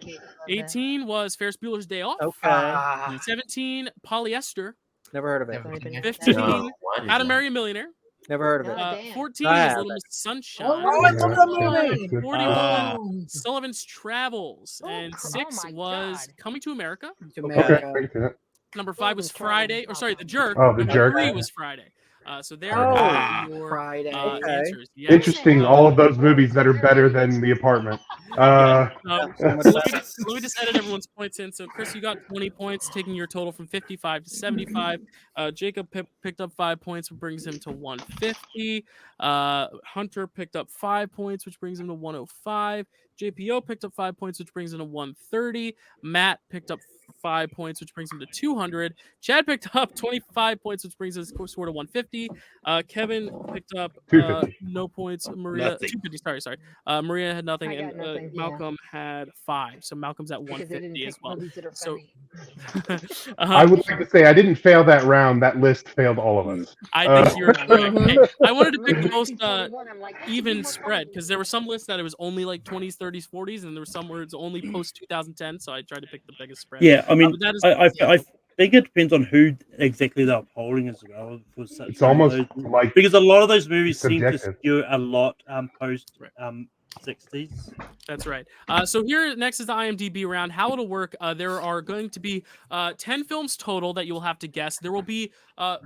18 was Ferris Bueller's Day Off. Okay. 17, Polyester. Never heard of it. 15, How to Marry a Millionaire. Never heard of it. 14 I is have Little it. Miss Sunshine. Oh, I love that movie. 41, Sullivan's Travels. And 6 was Coming to America. Okay. Number 5 was Friday. Or sorry, The Jerk. Oh, The Number Jerk. 3 was Friday. So there are your Friday. answers. Yes. Interesting. All of those movies that are better than The Apartment. Let me just edit everyone's points in. So, Chris, you got 20 points, taking your total from 55 to 75. Jacob picked up 5 points, which brings him to 150. Hunter picked up 5 points, which brings him to 105. JPO picked up 5 points, which brings him to 130. Matt picked up 5 points, which brings him to 200. Chad picked up 25 points, which brings his score to 150. Kevin picked up 250. no points. Maria, Nothing. 250. Sorry. Maria had nothing, I got and nothing, yeah. Malcolm had 5. So Malcolm's at Because they didn't 150 as pick well. movies that are So funny. I would like to say I didn't fail that round. That list failed all of us. I think you're correct. Hey, I wanted to pick the most even spread because there were some lists that it was only like 20s, 30s, 40s, and there were some where it's only post 2010. So I tried to pick the biggest spread. Yeah, I mean, but that is, I think it depends on who exactly they're polling as well. For such It's almost those, like because a lot of those movies seem to subjective. skew a lot post 60s. That's right. So here next is the IMDb round. How it'll work, there are going to be 10 films total that you will have to guess. There will be 4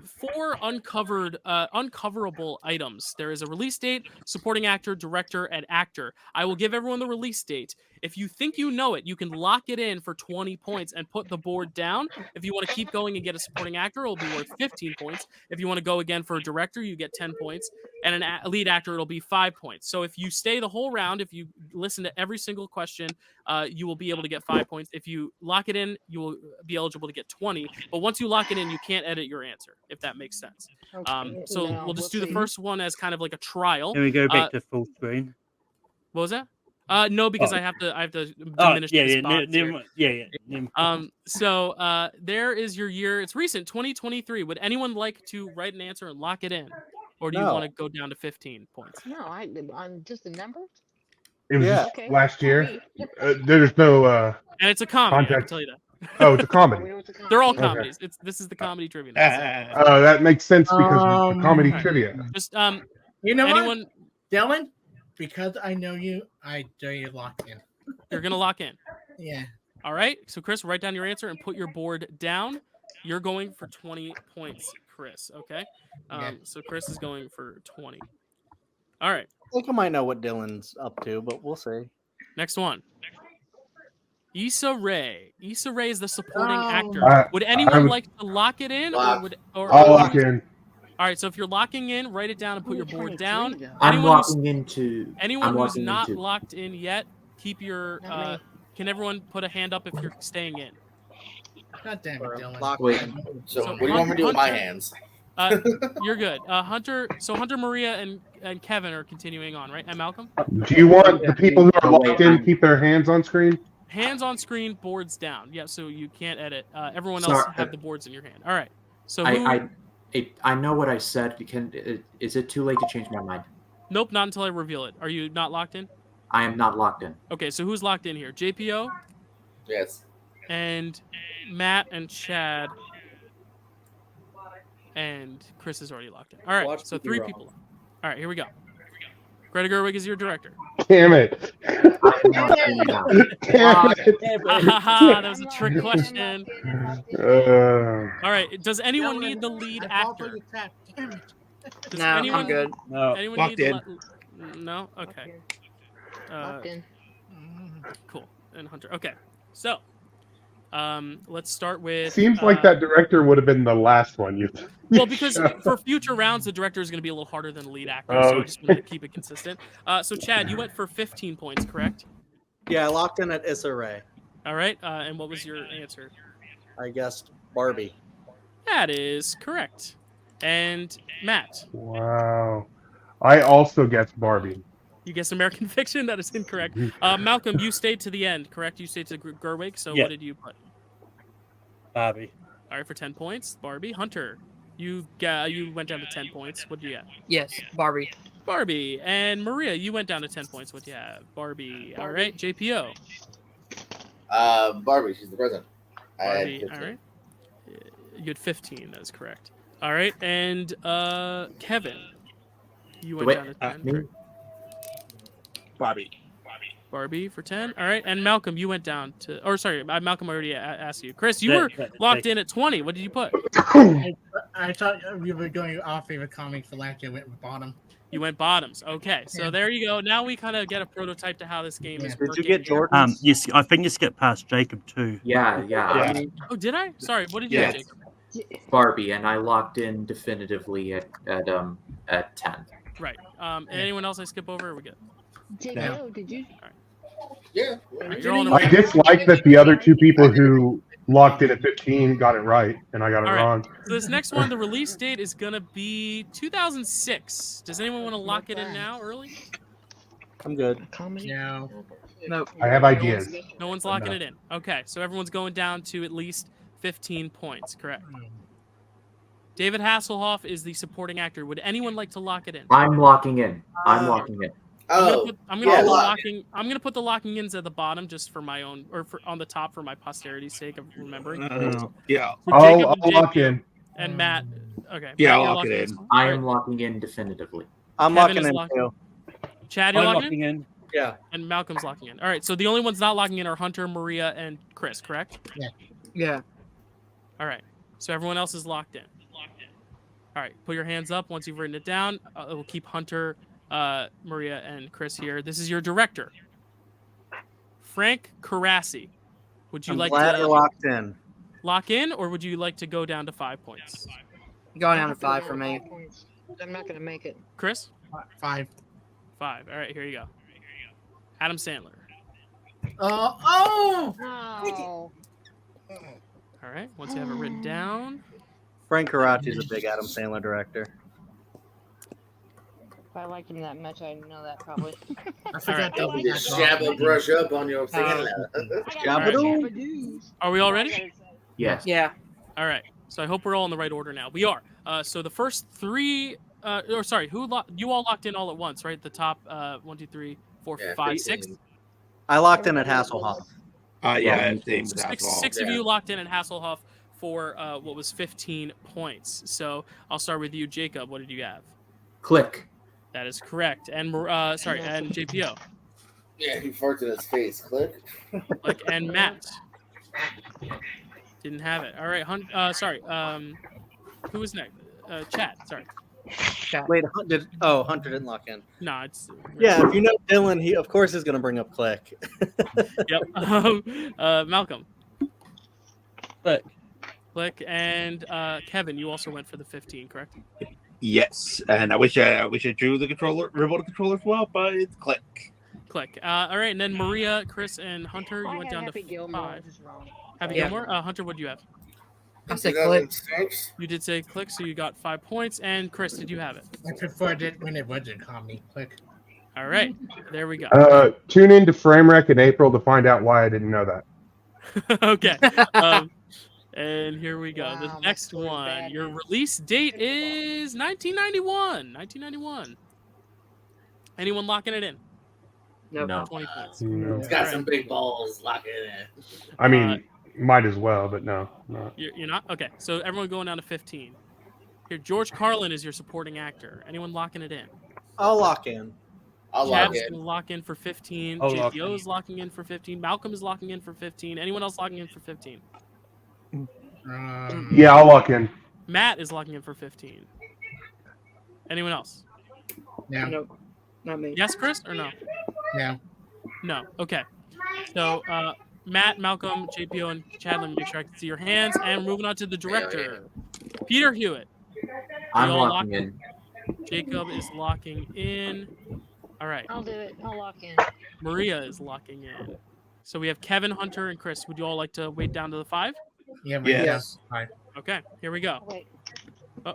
uncoverable items. There is a release date, supporting actor, director, and actor. I will give everyone the release date. If you think you know it, you can lock it in for 20 points and put the board down. If you want to keep going and get a supporting actor, it'll be worth 15 points. If you want to go again for a director, you get 10 points. And a lead actor, it'll be 5 points. So if you stay the whole round, if you listen to every single question, you will be able to get 5 points. If you lock it in, you will be eligible to get 20. But once you lock it in, you can't edit your answer, if that makes sense. So No, we'll just we'll do the see. first one as kind of like a trial. Can we go back to full screen? What was that? No, because Oh. I have to Oh, diminish the spots here. never mind. So there is your year. It's recent, 2023. Would anyone like to write an answer and lock it in, or do you No. want to go down to 15 points? No, I'm just a number. It was Yeah. Okay. last year. There's no. And it's a comedy. I can Context. tell you that. Oh, it's a comedy. They're all Okay. comedies. This is the comedy trivia. Oh, that makes sense because of the comedy Alright. trivia. Just You know anyone, what, Dylan? Because I know you, I dare you lock in. you're gonna lock in. Yeah. All right. So Chris, write down your answer and put your board down. You're going for 20 points, Chris. Okay. Yeah. So Chris is going for 20. All right. I think I might know what Dylan's up to, but we'll see. Next one. Issa Rae. Issa Rae is the supporting Oh. actor. Would anyone I would- like to lock it in, or Lock. would or? I'll lock in. All right. So if you're locking in, write it down and put your board down. I'm Anyone who's- locking into. Anyone I'm who's locking not into. locked in yet, keep your. Can everyone put a hand up if you're staying in? God damn it, Dylan. Lock Wait. in. So what do you want me to do with my hands? You're good. Hunter, Maria, and Kevin are continuing on, right? And Malcolm? Do you want the people who are locked in to keep their hands on screen? Hands on screen, boards down. Yeah, so you can't edit. Everyone else Sorry. have the boards in your hand. All right. So who... I know what I said. Is it too late to change my mind? Nope, not until I reveal it. Are you not locked in? I am not locked in. Okay, so who's locked in here? JPO? Yes. And Matt and Chad. And Chris is already locked in. All right, so 3 people. All right, here we go. Greta Gerwig is your director. Damn it. That was a trick question. All right, does anyone need the lead actor? No, I'm good. No. Anyone Locked need in. No? Okay. Locked in. Cool. And Hunter. Okay. So, let's start with... Seems like that director would have been the last one. Well, because for future rounds, the director is going to be a little harder than the lead actor, so I just wanted to keep it consistent. So, Chad, you went for 15 points, correct? Yeah, I locked in at Issa Rae. All right. And what was your answer? I guessed Barbie. That is correct. And Matt? Wow. I also guessed Barbie. You guessed American Fiction? That is incorrect. Malcolm, you stayed to the end, correct? You stayed to Gerwig, so Yeah. what did you put? Barbie. All right, for 10 points. Barbie. Hunter, you went down to 10 points. What do you have? Yes, Barbie. Barbie. And Maria, you went down to 10 points. What do you have? Barbie. All right, JPO. Barbie, she's the president. Barbie. All right. You had 15. That is correct. All right, and Kevin, you went down to 10. Me? Barbie. Barbie for 10. All right, and Malcolm, you went down to... Or sorry, Malcolm already asked you. Chris, you were locked in at 20. What did you put? I thought we were going off favorite comic for last year. Went with bottom. You went bottoms. Okay, so there you go. Now we kind of get a prototype to how this game is Did working. you get Jordan? Yes, I think you skipped past Jacob too. Yeah. Oh, did I? Sorry, what did you have, Jacob? Barbie, and I locked in definitively at 10. Right. Anyone else I skip over? Or we good? JPO, did you? Yeah. You're all in I dislike that the other 2 people who locked in at 15 got it right, and I got it All right. wrong. So this next one, the release date is going to be 2006. Does anyone want to lock it in now, early? I'm good. No. Nope. I have ideas. No one's locking it in. Okay, so everyone's going down to at least 15 points, correct? David Hasselhoff is the supporting actor. Would anyone like to lock it in? I'm locking in. I'm locking in. I'm gonna put the locking ins at the bottom just for my own, or on the top for my posterity's sake of remembering. Yeah. So I'll Jacob and lock JP in. And Matt. Okay. Yeah, Matt, I'll you're lock it locking in. I am locking in definitively. I'm Kevin locking is in locking- too. Chad, you're I'm locking in? Yeah. And Malcolm's locking in. All right. So the only ones not locking in are Hunter, Maria, and Chris. Correct? Yeah. All right. So everyone else is locked in. All right. Put your hands up once you've written it down. We'll keep Hunter, Maria, and Chris here. This is your director, Frank Carassi. Would you I'm like glad to I locked in. lock in, or would you like to go down to 5 points? Going down to 5 for me. I'm not gonna make it. Chris? 5. 5. All right. Here you go. Adam Sandler. Oh! No. All right. Once you have it written down. Frank Caracci's a big Adam Sandler director. If I liked him that much, I know that probably. I forgot All You just shabba brush up on your singing. Are we all ready? Yes. Yeah. All right. So I hope we're all in the right order now. We are. So the first 3, or sorry, you all locked in all at once, right? The top 1, 2, 3, 4, 5, 6. I locked in at Hasselhoff. Yeah, same. Six of you locked in at Hasselhoff for what was 15 points. So I'll start with you, Jacob. What did you have? Click. That is correct. And and JPO. Yeah, he farted in his face. Click. Click. And Matt. Didn't have it. All right. Sorry. Who was next? Chad. Sorry. Wait, Hunter didn't lock in. No, it's Yeah, if you know Dylan, he of course is going to bring up Click. Yep. Malcolm. Click. And Kevin, you also went for the 15, correct? Yes, and I wish I drew the remote controller as well, but it's click. All right, and then Maria, Chris, and Hunter, you went down to 5. Happy Gilmore. Hunter, what do you have? I said click. 2006. You did say click, so you got 5 points. And Chris, did you have it? I preferred it when it wasn't comedy. Click. All right, there we go. Tune in to Framerec in April to find out why I didn't know that. Okay. And here we go. The next one. Your release date is 1991. 1991. Anyone locking it in? No. 20 points. No. It's got some big balls. Lock it in. I mean, might as well, but no. You're not? Okay, so everyone going down to 15. Here, George Carlin is your supporting actor. Anyone locking it in? I'll lock in. Chad's going to lock in for 15. I'll lock JPO is locking in for 15. Malcolm is locking in for 15. Anyone else locking in for 15? Yeah, I'll lock in. Matt is locking in for 15. Anyone else? No. Nope. Not me. Yes, Chris, or no? No. No. Okay. So, Matt, Malcolm, JPO, and Chad, let me make sure I can see your hands. And moving on to the director, Peter Hewitt. I'm You all locking lock- in. Jacob is locking in. All right. I'll do it. I'll lock in. Maria is locking in. So we have Kevin, Hunter, and Chris. Would you all like to wait down to the 5? Yeah. Yes. Fine. Okay, here we go. Wait. Oh,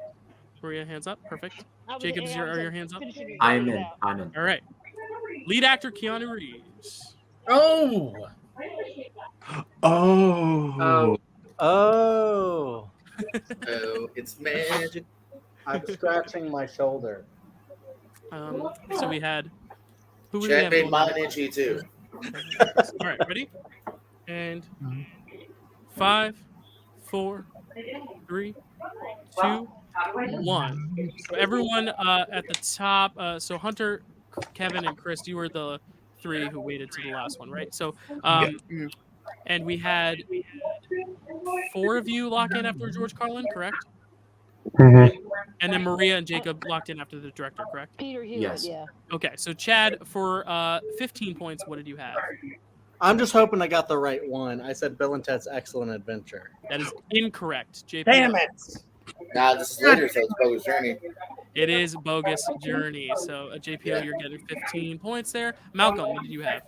Maria, hands up. Perfect. I was- Jacob, yeah, are I was your hands up? finishing it I'm in. out. I'm in. All right. Lead actor Keanu Reeves. Oh. Oh. Oh, it's magic. I'm scratching my shoulder. So we had. Who would we Chad have made going mine on? itchy too. All right, ready? And 5, 4, 3, 2, 1. So everyone at the top. So Hunter, Kevin, and Chris, you were the 3 who waited to the last one, right? So, and we had 4 of you lock in after George Carlin, correct? Mm-hmm. And then Maria and Jacob locked in after the director, correct? Peter Hewitt, Yes. yeah. Okay, so Chad, for 15 points, what did you have? I'm just hoping I got the right one. I said Bill and Ted's Excellent Adventure. That is incorrect, JP. Damn it! Nah, this is later, so it's Bogus Journey. It is Bogus Journey. So, JPO, you're getting 15 points there. Malcolm, what did you have?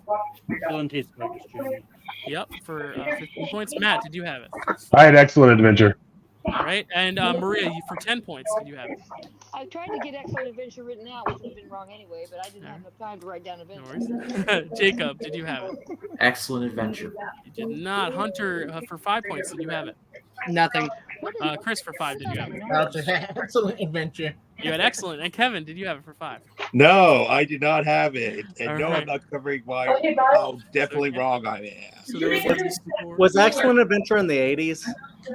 Bill and Ted's Bogus Journey. Yep, for 15 points. Matt, did you have it? I had Excellent Adventure. All right, and Maria, for 10 points, did you have it? I tried to get Excellent Adventure written out, which would have been wrong anyway, but I didn't have enough time to write down No Adventure. worries. Jacob, did you have it? Excellent Adventure. You did not. Hunter, for 5 points, did you have it? Nothing. Chris, for 5, did you have it? Excellent Adventure. You had excellent. And Kevin, did you have it for 5? No, I did not have it. And All no, right. I'm not covering my how definitely wrong I am. So there was Was Excellent Adventure in the 80s?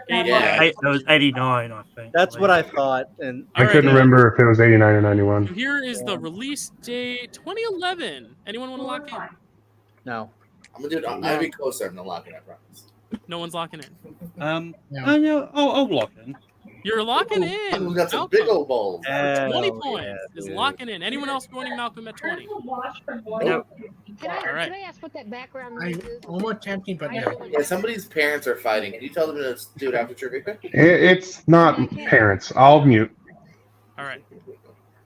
It was 89, I think. That's what I thought. And I couldn't remember if it was 89 or 91. Here is the release date, 2011. Anyone want to lock in? No. I'm gonna do it. I'll be closer. I'm not locking. I promise. No one's locking in. No, I'll lock in. You're locking in. We got some Malcolm. big old balls. 20 points is locking in. Anyone else joining Malcolm at 20? Nope. Can I, All right. can I ask what that background noise is? Almost tempting, but no. Yeah, somebody's parents are fighting. Can you tell them to do it after trivia? It's not parents. I'll mute. All right.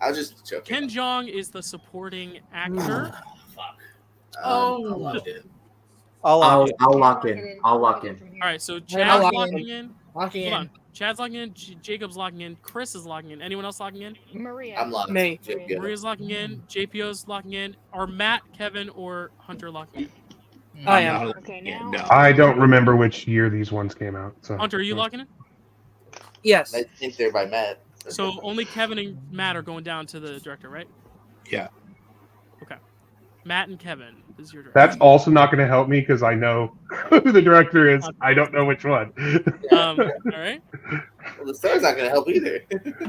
I was just joking. Ken Jeong is the supporting actor. I'll lock it in. I'll lock in. I'll lock in. All right, so I'll Chad's lock locking in. in. Locking Hold in. on. Chad's locking in. Jacob's locking in. Chris is locking in. Anyone else locking in? Maria. I'm locking Me. in. Maria's locking in. JPO's locking in. Are Matt, Kevin, or Hunter locking in? I am. Okay, now. No. I don't remember which year these ones came out. So Hunter, are you locking in? Yes. I think they're by Matt. So only Kevin and Matt are going down to the director, right? Yeah. Okay. Matt and Kevin is your director. That's also not going to help me because I know who the director is. I don't know which one. All right. Well, the star's not gonna help either.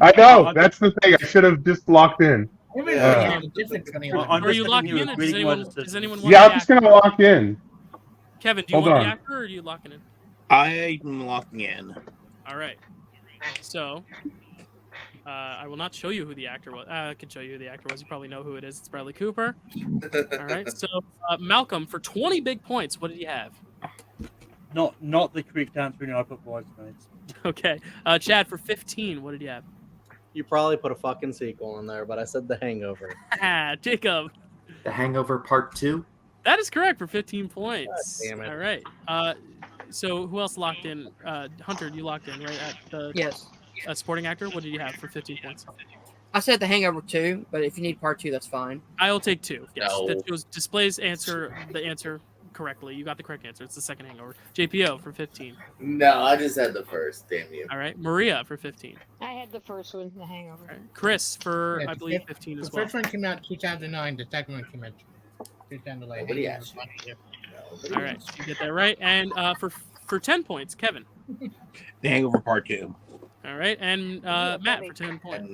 I know. That's the thing. I should have just locked in. Yeah. Different 2011. Are you locking in? Or does anyone, want Yeah, the I'm just actor? going to lock in. Kevin, do you Hold want on. the actor or are you locking in? I'm locking in. All right. So, I will not show you who the actor was. I can show you who the actor was. You probably know who it is. It's Bradley Cooper. All right. So, Malcolm, for 20 big points, what did you have? Not the correct answer, and I put bridesmaids. Okay. Chad, for 15, what did you have? you probably put a fucking sequel in there, but I said The Hangover. Jacob. The Hangover Part 2? That is correct for 15 points. God damn it. All right. So who else locked in? Hunter, you locked in, right? At the Yes. Supporting actor. What did you have for 15 points? I said The Hangover 2, but if you need part 2, that's fine. I'll take 2. Yes, No. that displays the answer correctly. You got the correct answer. It's the second Hangover. JPO for 15. No, I just had the first. Damn you. All right, Maria for 15. I had the first one, The Hangover. All right. Chris for Yeah, I believe 15 as The well. first one came out 2009. The second one came out 2011. Nobody asked you. All right, you get that right. And for 10 points, Kevin. The Hangover Part 2. All right, and Matt for 10 points.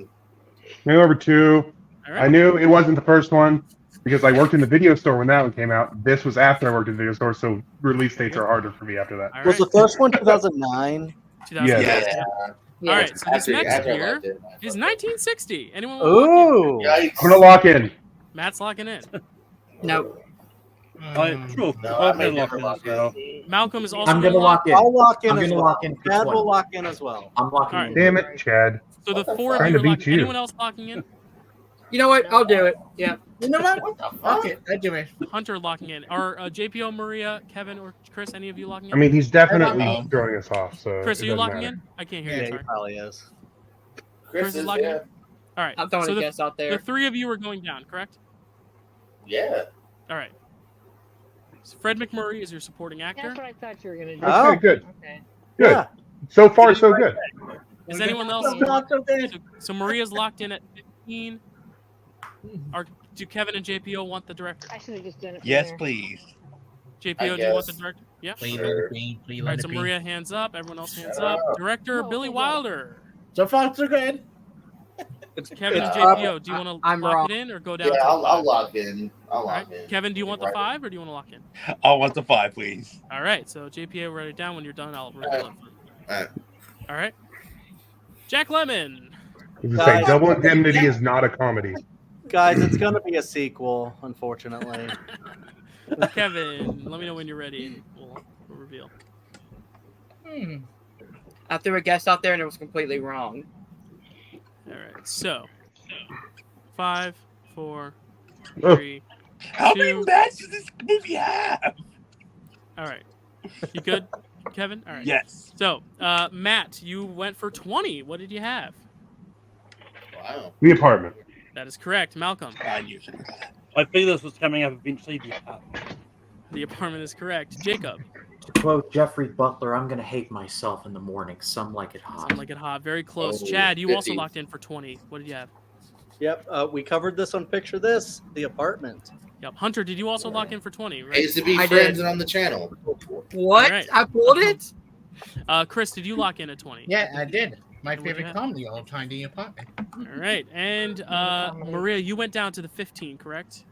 Hangover 2. All right. I knew it wasn't the first one because I worked in the video store when that one came out. This was after I worked in the video store, so release dates are harder for me after that. All Was right. the first one 2009? 2009. Yeah. All right, so this After- next after I year liked it. is 1960. Anyone want to lock in? Ooh. Yikes. I'm gonna lock in. Matt's locking in. No. True. No, I I'm may gonna lock never in lock as well. Malcolm is also I'm gonna lock in. I'll lock in I'm as gonna well. lock in for Chad 20. will lock in as well. I'm locking All right. in. Damn it, Chad. So the four of Trying you to are beat locking. you. Anyone else locking in? You know what? I'll do it. Yeah. You know what? Fuck it. I do it. Hunter locking in. Are JPO, Maria, Kevin, or Chris? Any of you locking in? I mean, he's definitely throwing us off. So Chris, it are you doesn't locking matter. in? I can't hear Yeah, you. he Sorry. probably is. Chris is locking in. All right. I'm throwing so a the, guess out there. the three of you are going down, correct? Yeah. All right. So Fred McMurray is your supporting actor. That's what I thought you were going to do. Oh. Okay, good. Okay. Good. Yeah. So far, so good. Is anyone else? Not so bad. So Maria's locked in at 15. Do Kevin and JPO want the director? I should have just done it. from Yes, there. please. JPO, do you want the director? Yeah. Please Sure. let it be. Please All let right, it so be. Maria hands up. Everyone else hands up. Director No, Billy thank God. Wilder. So far, so good. Kevin and It's JPO, do you want to I'm lock wrong. it in or go down? Yeah, to I'll 5? lock in. I'll All lock right. in. Kevin, do you want the Right. 5 or do you want to lock in? I want the 5, please. All right, so JPA, write it down. When you're done, I'll reveal it. All right. All right. Jack Lemmon. I was gonna say, Double Indemnity is not a comedy. Guys, it's going to be a sequel, unfortunately. Kevin, let me know when you're ready and we'll reveal. I threw a guess out there and it was completely wrong. All right, so 5, 4, Oh. 3, How many 2. matches does this movie have? All right. You good, Kevin? All right. Yes. So, Matt, you went for 20. What did you have? Wow. The Apartment. That is correct. Malcolm. I knew it. I feel this was coming up eventually. The apartment is correct. Jacob. To quote Jeffrey Butler, I'm gonna hate myself in the morning. Some like it hot. Sound like it hot. Very close. Oh, Chad, you also 50. locked in for 20. What did you have? Yep, we covered this on Picture This, The Apartment. Yep. Hunter, did you also lock in for 20? I Right. used to be I friends did. and on the channel. What? Alright. I pulled it? Chris, did you lock in at 20? Yeah, I did. My What'd you favorite have? comedy all time, The Apartment. All right. And Maria, you went down to the 15, correct?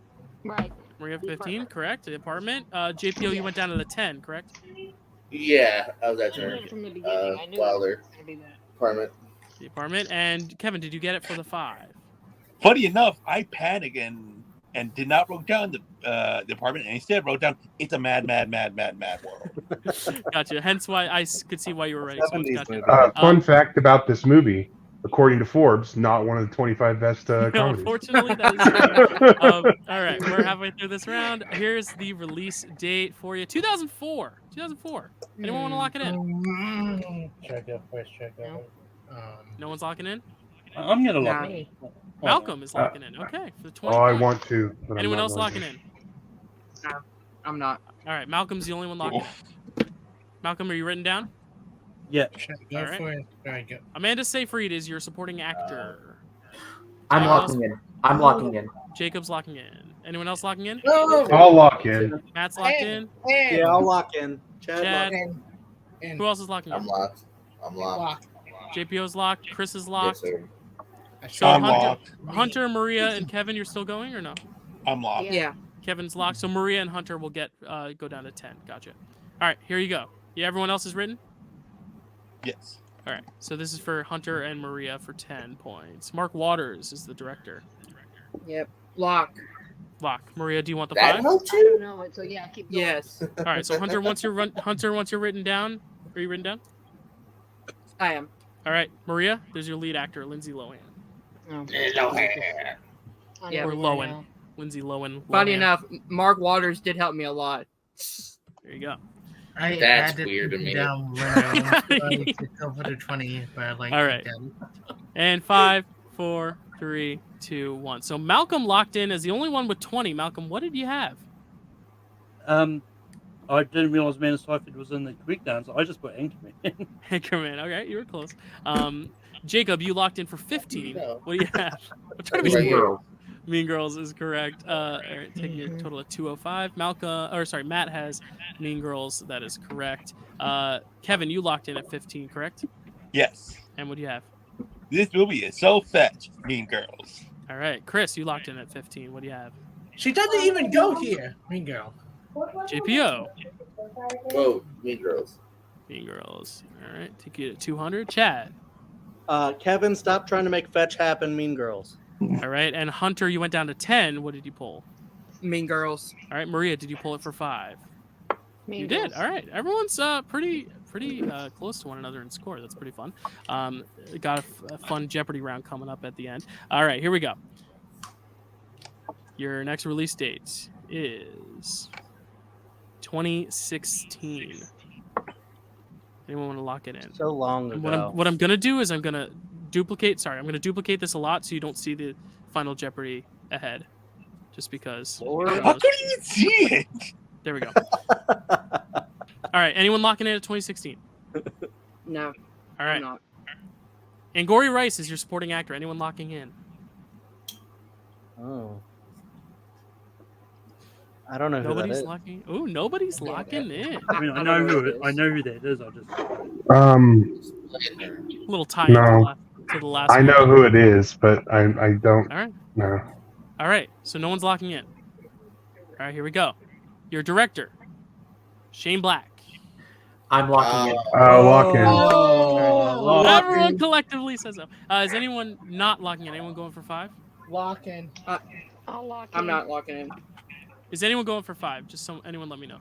Right. Maria, 15, correct. The apartment. JPO, you went down to the 10, correct? Yeah, I was at I knew her. it from the beginning. I knew Wilder. it was going to be that. Apartment. The apartment. And Kevin, did you get it for the 5? Funny enough, I panicked and did not wrote down the apartment, and instead wrote down it's a mad world. Gotcha. Hence why I could see why you were ready. So much. 70s Gotcha. movie. Fun fact about this movie, according to Forbes, not one of the 25 best No, comedies. unfortunately, that is correct. All right, we're halfway through this round. Here's the release date for you: 2004. 2004. Anyone want to lock it in? Should I go first? Should I go? No one's locking in. I'm gonna lock Nah. it. Malcolm is locking in. Okay, for the 20. Oh, I want to. But I'm Anyone not else going locking to. in? No, I'm not. All right, Malcolm's the only one locking in. Malcolm, are you written down? Yeah. Should I go All right. first? Should I go? Amanda Seyfried is your supporting actor. I'm Anyone locking else? in. I'm locking in. Jacob's locking in. Anyone else locking in? I'll lock in. Matt's locked in. Yeah, I'll lock in. Chad, Chad. lock And Who else is locking I'm in? locked. I'm locked. lock. JPO's locked. Chris is Yes, locked. sir. So I'm Hunter, locked. Hunter, Maria, and Kevin, you're still going or no? I'm locked. Yeah. Kevin's locked. So Maria and Hunter will get go down to 10. Gotcha. All right, here you go. Yeah, everyone else is written? Yes. All right. So this is for Hunter and Maria for 10 points. Mark Waters is the director. Yep. Lock. Lock. Maria, do you want the That 5? helped I you? don't know it, so yeah, keep going. Yes, All right. So Hunter, once you're written down, are you written down? I am. All right, Maria, there's your lead actor, Lindsay Lohan. Oh. Yeah. Or Lohan. Lindsay Lohan. Funny Lohan. enough, Mark Waters did help me a lot. There you go. I That's had to weird to take it me. down when I was trying to go for the 20, but I like All it right. then. And 5, 4, 3, 2, 1. So Malcolm locked in as the only one with 20. Malcolm, what did you have? I didn't realize Man Seifert was in the quick dance. I just put Anchorman. Anchorman. Okay, you were close. Jacob, you locked in for 15. No. What do you have? I'm trying to be Right here. smart. Mean Girls is correct. All right, taking your total of 205. Matt has Mean Girls. That is correct. Kevin, you locked in at 15, correct? Yes. And what do you have? This movie is so fetch, Mean Girls. All right, Chris, you locked in at 15. What do you have? She doesn't even go here. Mean Girl. JPO. Whoa, Mean Girls. Mean Girls. All right, take you to 200. Chad. Kevin, stop trying to make fetch happen, Mean Girls. All right, and Hunter, you went down to 10. What did you pull? Mean Girls. All right, Maria, did you pull it for 5? Mean You Girls. did. All right, everyone's pretty close to one another in score. That's pretty fun. Got a fun Jeopardy round coming up at the end. All right, here we go. Your next release date is 2016. Anyone want to lock it in? So long ago. What I'm gonna do is I'm gonna duplicate this a lot so you don't see the Final Jeopardy ahead, just because. How can you see it? There we go. All right, anyone locking in at 2016? No. All right. I'm not. Angourie Rice is your supporting actor. Anyone locking in? Oh. I don't know who that Nobody's is. locking. Oh, nobody's locking in. I mean, I know who that is. I just. A little tie No. to the last. I one. know who it is, but I don't All right. know. All right. So no one's locking in. All right, here we go. Your director, Shane Black. I'm locking in. Lock in. Oh, everyone collectively says so. Is anyone not locking in? Anyone going for 5? Lock in. I'll lock in. I'm not locking in. Is anyone going for 5? Just anyone let me know.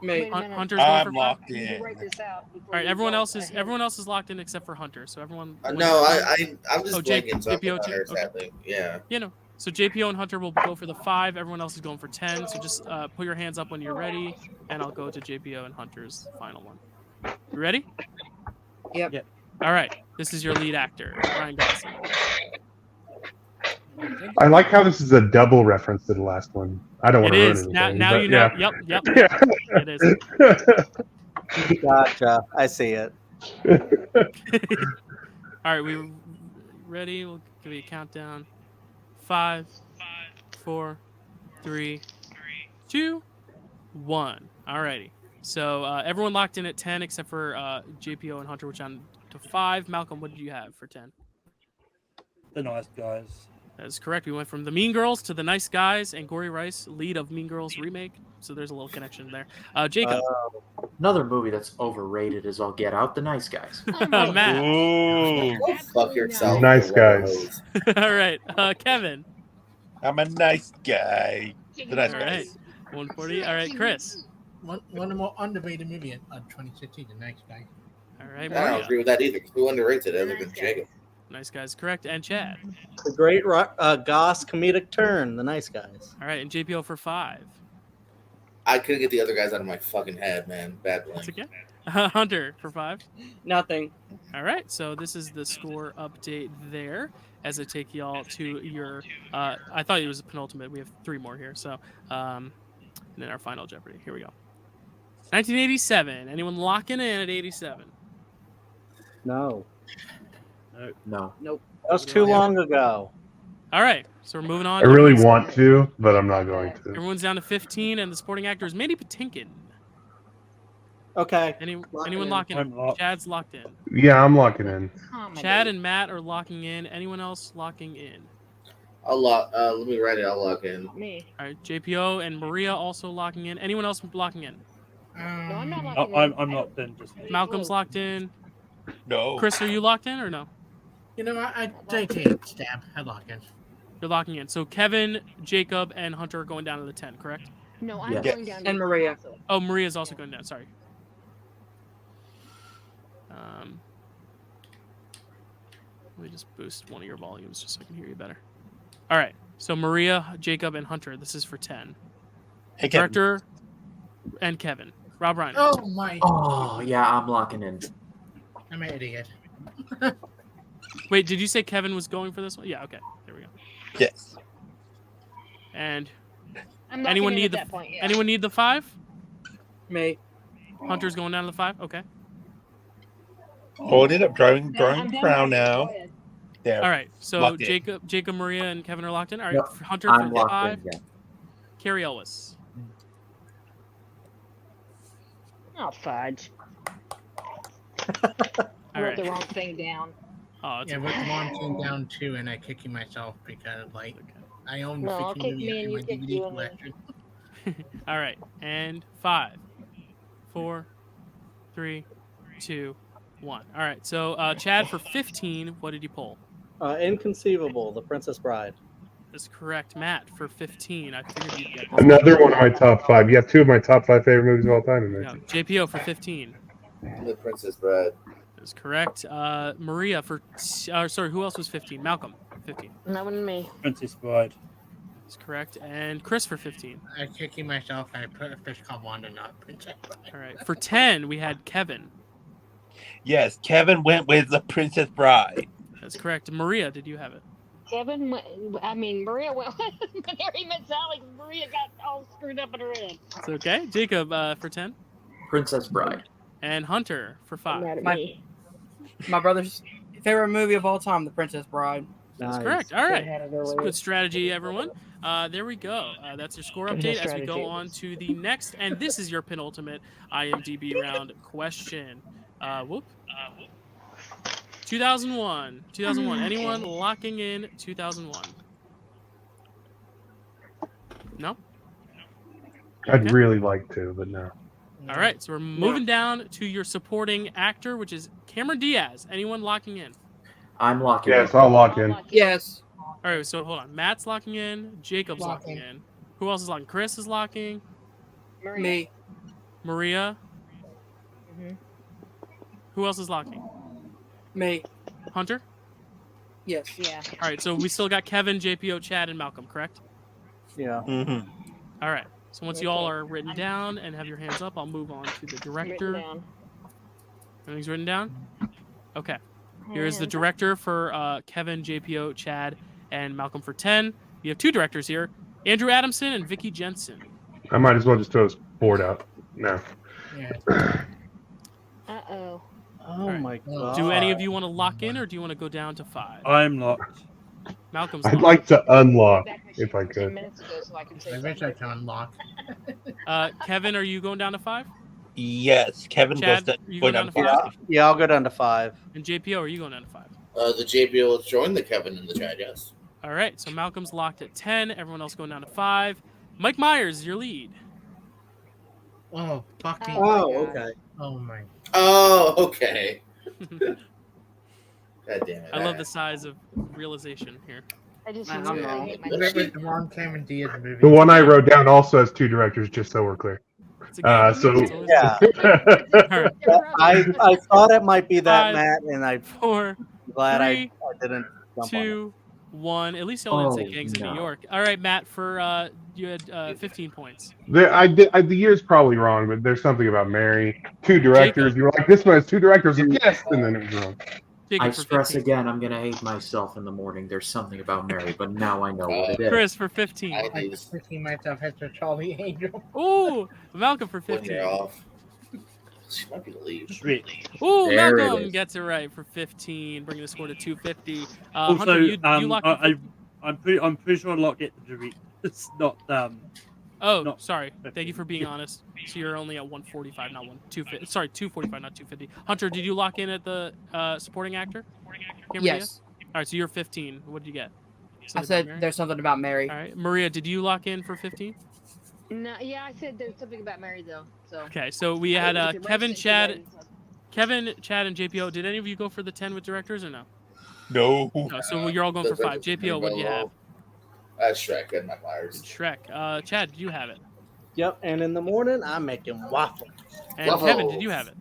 Me. Wait a minute. Hunter's going for 5. locked You need to in. write this out. All right, everyone else is locked in except for Hunter. So everyone. No, I'm just J- blanking, so I'm JPO not too? here, Okay. sadly. Yeah. You know. So JPO and Hunter will go for the 5. Everyone else is going for 10. So just put your hands up when you're ready, and I'll go to JPO and Hunter's final one. You ready? Yep. All right. This is your lead actor, Ryan Gosling. I like how this is a double reference to the last one. I don't want It to ruin is. anything. Now but you know. yeah. Yep. Yeah. It is. Gotcha. I see it. All right, we ready? We'll give you a countdown. 5, 4, 3, 2, 1. All righty. So everyone locked in at 10 except for JPO and Hunter, which on to 5. Malcolm, what did you have for 10? The Nice Guys. That is correct. We went from the Mean Girls to the Nice Guys, and Angourie Rice, lead of Mean Girls remake. So there's a little connection there. Jacob. Another movie that's overrated is All Get Out, The Nice Guys. Matt. Go fuck yourself. Nice guys. All right. Kevin. I'm a nice guy. The nice All guy. right. 140. All right, Chris. One of the more underrated movie of 2016, The Nice Guy. All right, I don't Maria. agree with that either. Who underrates it other than Jacob? Nice Guys, correct. And Chad. The great Goss comedic turn, The Nice Guys. All right, and JPO for 5. I couldn't get the other guys out of my fucking head, man. Bad blank. That's okay. Hunter for 5. Nothing. All right, so this is the score update there as I take y'all to your. I thought it was a penultimate. We have 3 more here, so and then our final Jeopardy. Here we go. 1987. Anyone locking in at 87? No. No. Nope. That was too long ago. All right, so we're moving on. I really want to, but I'm not going to. Everyone's down to 15, and the supporting actor is Mandy Patinkin. Okay. Anyone locking in? Chad's locked in. Yeah, I'm locking in. Chad and Matt are locking in. Anyone else locking in? I'll lock. Let me write it. I'll lock in. Me. All right, JPO and Maria also locking in. Anyone else locking in? No, I'm not locking in. I'm locked in. Just Malcolm's locked in. No. Chris, are you locked in or no? You know what? I take a stab. I lock in. You're locking in. So Kevin, Jacob, and Hunter are going down to the 10, correct? No, I'm Yes. going down. And Maria. Oh, Maria's also going down. Sorry. Let me just boost one of your volumes just so I can hear you better. All right. So Maria, Jacob, and Hunter. This is for 10. Hey, Kevin. Director and Kevin. Rob Reiner. Oh my! Oh yeah, I'm locking in. I'm an idiot. Wait, did you say Kevin was going for this one? Yeah. Okay. There we go. Yes. And I'm locking anyone in need at the that point, yeah. anyone need the 5? Me. Hunter's going down to the 5. Okay. Hold it up, drawing I'm the done crown with it. now. Go ahead. There. All right. So Locked in. Jacob, Maria, and Kevin are locked in. All right. Yep, Hunter I'm for locked 5. in. Yeah. Carrie Elwes. Oh, fudge. All Wrote right. the wrong thing down. Oh, it's Yeah, but the wrong thing down too, and I kicking myself because like I own the No, I'll freaking kick me movie and in you my kick DVD you and collection. All right. And 5, 4, 3, 2, 1. All right. So Chad for 15. What did you pull? Inconceivable, The Princess Bride. That's correct. Matt for 15. I figured you'd get this. Another one of my top 5. You have 2 of my top 5 favorite movies of all time in there. No, JPO for 15. The Princess Bride. That's correct. Maria for sorry, who else was 15? Malcolm, 15. That wasn't me. Princess Bride. That's correct. And Chris for 15. I'm kicking myself. I put a fish called Wanda, not Princess Bride. All right. For 10, we had Kevin. Yes, Kevin went with The Princess Bride. That's correct. Maria, did you have it? Kevin, Maria went with Mary met Sally. Maria got all screwed up in her head. It's okay. Jacob for 10. Princess Bride. And Hunter for 5. My brother's favorite movie of all time, The Princess Bride. That's correct. All right. That's good strategy, everyone. There we go. That's your score Good update as we strategy. go on to the next. And this is your penultimate IMDb round question. 2001. 2001. Anyone locking in 2001? No? I'd really like to, but no. All right. So we're moving down to your supporting actor, which is Cameron Diaz. Anyone locking in? I'm locking Yes, in. I'll lock in. Yes. All right. So hold on. Matt's locking in. Jacob's locking in. Who else is locking? Chris is locking. Me. Maria. Mm-hmm. Who else is locking? Me. Hunter? Yes. Yeah. All right, so we still got Kevin, JPO, Chad, and Malcolm, correct? Yeah. Mm-hmm. All right. So once you all are written down and have your hands up, I'll move on to the director. Written down. Everything's written down? Okay. Here's the director for Kevin, JPO, Chad, and Malcolm for 10. You have 2 directors here, Andrew Adamson and Vicky Jensen. I might as well just throw this board out. No. Uh-oh. Oh my god. Do any of you want to lock in, or do you want to go down to 5? I'm locked. Malcolm's I'd locked. like to unlock if I 10 could. minutes ago, so I can say I wish I could unlock. Kevin, are you going down to 5? Yes, Kevin Chad, goes are you going going down down to to 5. 5? Yeah, I'll go down to 5. And JPO, are you going down to 5? The JPO will join the Kevin in the chat, yes. All right, so Malcolm's locked at 10. Everyone else going down to 5. Mike Myers, your lead. Oh, fucking. Oh, okay. Oh my. Oh, okay. God damn it. I love the size of realization here. I just Man, really I'm hate my Wait, the wrong Cameron Diaz movie. The one I wrote down also has 2 directors, just so we're clear. It's a game. So Yeah. I thought it might be that 5, Matt, and I'm 4, glad 3, I didn't jump 2, 1. At least y'all didn't say Oh, Gangs of no. New York. All right, Matt, for you had 15 points. the year's probably wrong, but there's something about Mary. 2 directors. You were like, this one has 2 directors. Yes, and then it was wrong. Jacob I for stress 15. again, I'm gonna hate myself in the morning. There's something about Mary, but now I know what it is. Chris for 15. I'm kicking myself as a Charlie Angel. Ooh, Malcolm for When 15. you're off. She might be the lead. Ooh, There it Malcolm is. gets it right for 15, bringing the score to 250. Also, Hunter, you locked in for- I'm pretty sure I locked it to direct. It's not Oh, not sorry. Thank you for being honest. So you're only at 145, not 250. Sorry, 245, not 250. Hunter, did you lock in at the supporting actor? Cameron Yes. Diaz? All right, so you're 15. What did you get? I Something about said Mary? there's something about Mary. All right, Maria, did you lock in for 15? No, yeah, I said there's something about Mary though. So. Okay, so we had If it Kevin, races, Chad, then- and JPO. Did any of you go for the 10 with directors or no? No. No, so you're all going for 5. JPO, what do you have? Shrek and Mike Myers. Shrek. Chad, did you have it? Yep, and in the morning, I'm making waffles. And Kevin, did you have it?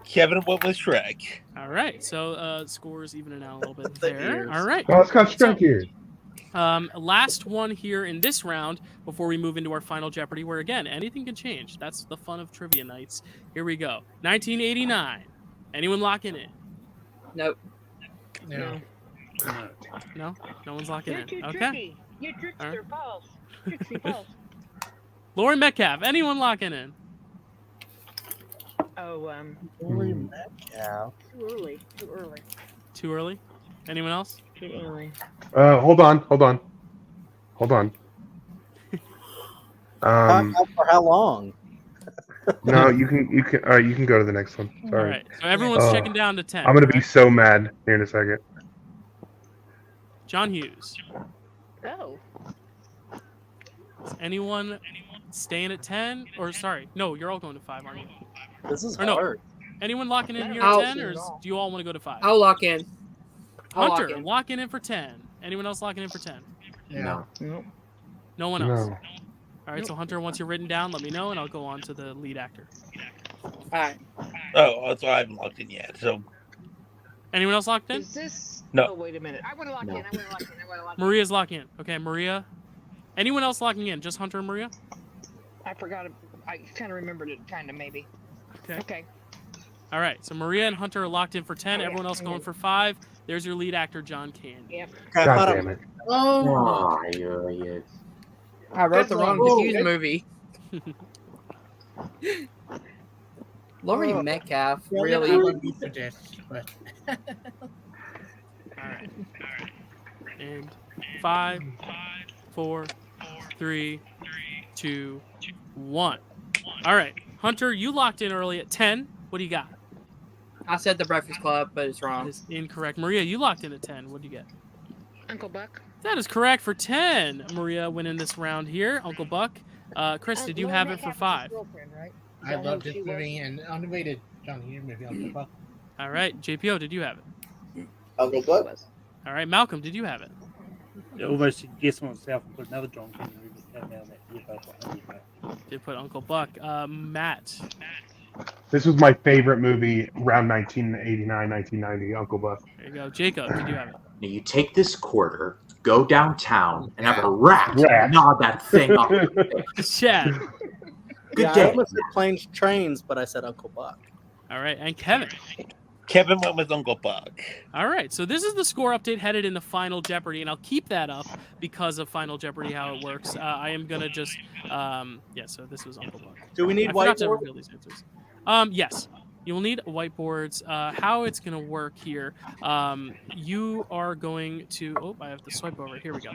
Kevin went with Shrek. All right, so scores evening out a little bit there. All right. Oh, it's got Shrek ears. Last one here in this round before we move into our final Jeopardy, where again anything can change. That's the fun of trivia nights. Here we go. 1989. Anyone locking in? Nope. No. No. No one's locking You're in. too Okay. tricky. You're trickster, false. Trixie false. Lauren Metcalf. Anyone locking in? Oh, Holy Metcalf. too early. Too early. Too early. Anyone else? Too early. Hold on. For how long? No, you can go to the next one. Sorry. All right. So everyone's checking down to 10. I'm gonna be correct? so mad here in a second. John Hughes. Oh. Is anyone staying at 10? Or sorry, no, you're all going to 5, aren't you? This is Or no. hard. Anyone locking in here I'll- at 10, or do you all want to go to 5? I'll lock in. Hunter, locking in for 10. Anyone else locking in for 10? No. No one else. No. All right, so Hunter, once you're written down, let me know, and I'll go on to the lead actor. All right. Oh, so I haven't locked in yet. So Anyone else locked in? Is this? No. Oh, wait a minute. I want to lock in. I want to lock in. I want to lock in. Maria's locking in. Okay, Maria. Anyone else locking in? Just Hunter and Maria? I forgot. I kind of remembered it, kind of maybe. Okay. All right, so Maria and Hunter are locked in for 10. Oh, yeah. Everyone else going for 5. There's your lead actor, John Candy. Yep. God damn it. Oh. I wrote the wrong Diffused movie. Laurie Metcalf, really? All right. And 5, 4, 3, 2, 1. All right, Hunter, you locked in early at 10. What do you got? I said The Breakfast Club, but it's wrong. That is incorrect. Maria, you locked in at 10. What do you get? Uncle Buck. That is correct for 10. Maria winning this round here. Uncle Buck. Chris, did you have it for 5? I love this movie, and on the way to John Hughes movie, Uncle Buck. All right, JPO, did you have it? Uncle Buck. All right, Malcolm, did you have it? I almost guess myself and put another John Candy movie down there. Did put Uncle Buck. Matt. This was my favorite movie around 1989, 1990. Uncle Buck. There you go. Jacob, did you have it? Now you take this quarter, go downtown, and have a rat gnaw that thing off. Chad. Yeah, I day. almost said Planes, Trains, but I said Uncle Buck. All right, and Kevin. Kevin went with Uncle Buck. All right, so this is the score update headed into Final Jeopardy, and I'll keep that up because of Final Jeopardy, how it works. I am going to just, so this was Uncle Buck. Do we need I forgot to whiteboard? reveal these answers. Yes, you will need whiteboards. How it's going to work here, you are going to, I have to swipe over. Here we go.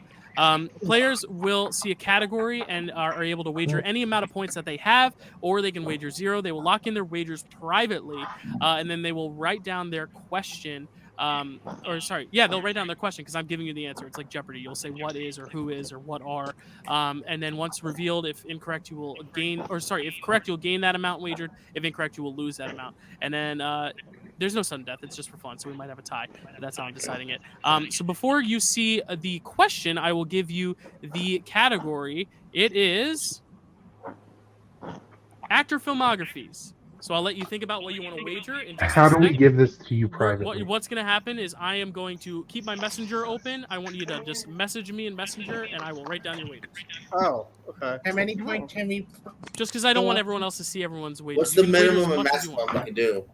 Players will see a category and are able to wager any amount of points that they have, or they can wager 0. They will lock in their wagers privately, and then they will write down their question. They'll write down their question because I'm giving you the answer. It's like Jeopardy. You'll say what is or who is or what are, and then once revealed, if incorrect, you will gain. If correct, you'll gain that amount wagered. If incorrect, you will lose that amount. And then there's no sudden death. It's just for fun, so we might have a tie. That's how I'm deciding it. So before you see the question, I will give you the category. It is actor filmographies. So I'll let you think about what you want to wager. In just How a do we second. give this to you privately? What's going to happen is I am going to keep my messenger open. I want you to just message me in Messenger, and I will write down your wagers. Oh, okay. How many points can we? Just because I don't want everyone else to see everyone's wagers. What's You the can wager as minimum and much as you maximum want. we can do?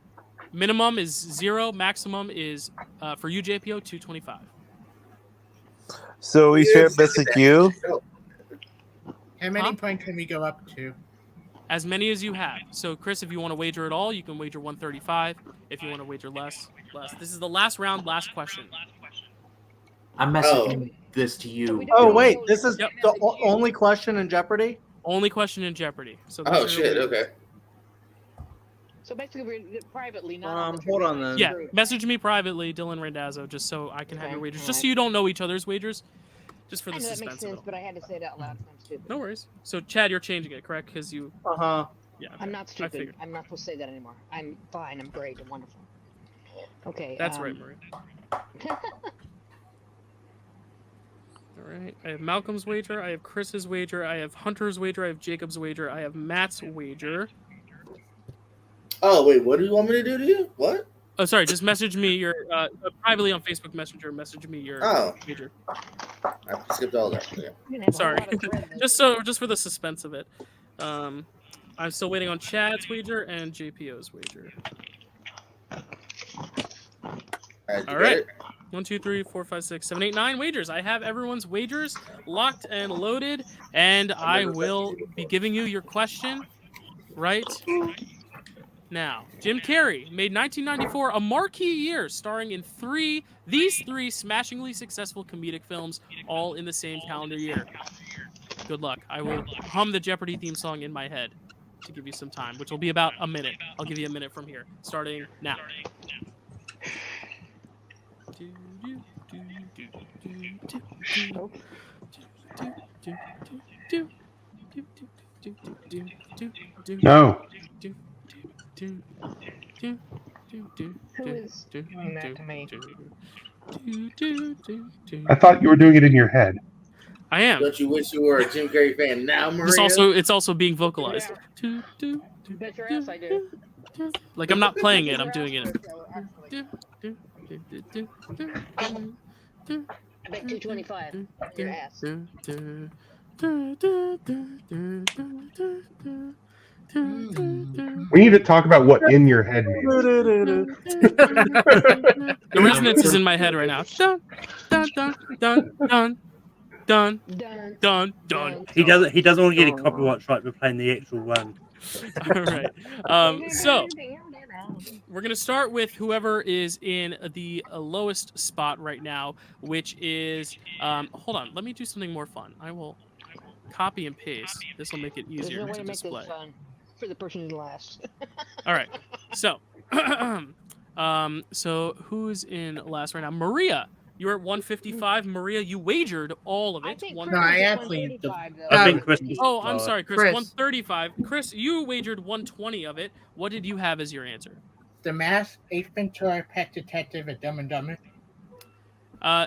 Minimum is 0. Maximum is, for you, JPO, 225. So we share basic you. How many points can we go up to? As many as you have. So, Chris, if you want to wager at all, you can wager 135. If you want to wager less. This is the last round, last question. I'm messaging this to you. Oh, wait. This is the only question in Jeopardy? Only question in Jeopardy. So Oh, shit. Okay. So basically, we're privately, not. Hold on then. Yeah, message me privately, Dylan Randazzo, just so I can have your wagers. Just so alright. you don't know each other's wagers. Just for I the know that suspense makes of it sense, all. but I had to say it out loud. I'm stupid. No worries. So, Chad, you're changing it, correct? Because you... Uh-huh. Yeah. I'm not stupid. figured. I'm not supposed to say that anymore. I'm fine. I'm great. I'm wonderful. Okay. That's right, Marie. All right. I have Malcolm's wager. I have Chris's wager. I have Hunter's wager. I have Jacob's wager. I have Matt's wager. Oh, wait. What do you want me to do to you? What? Oh, sorry. Just message me your privately on Facebook Messenger. Message me your wager. I skipped all that. Yeah. Sorry, just for the suspense of it. I'm still waiting on Chad's wager and JPO's wager. All right. 1, 2, 3, 4, 5, 6, 7, 8, 9 wagers. I have everyone's wagers locked and loaded, and I will be giving you your question right now. Jim Carrey made 1994 a marquee year, starring in these three smashingly successful comedic films, all in the same calendar year. Good luck. I will hum the Jeopardy theme song in my head to give you some time, which will be about a minute. I'll give you a minute from here, starting now. No. Who is doing that to me? I thought you were doing it in your head. I am. Don't you wish you were a Jim Carrey fan now, Maria? It's also being vocalized. Bet your ass I do. Like I'm not playing it, I'm doing it. I bet 225. Your ass. We need to talk about what in your head means. The resonance is in my head right now. Dun, dun, dun, dun, dun, dun, dun, dun. He doesn't want to get a copyright strike for playing the actual one. All right. So we're gonna start with whoever is in the lowest spot right now, which is hold on. Let me do something more fun. I will copy and paste. This will make it easier There's no way to to make display. this fun for the person who's last. All right. So, so who's in last right now? Maria, you're at 155. Maria, you wagered all of it. I think Chris. Oh, I'm sorry, Chris. Chris. 135. Chris, you wagered 120 of it. What did you have as your answer? The Mask, Ace Ventura, Pet Detective, and Dumb and Dumber.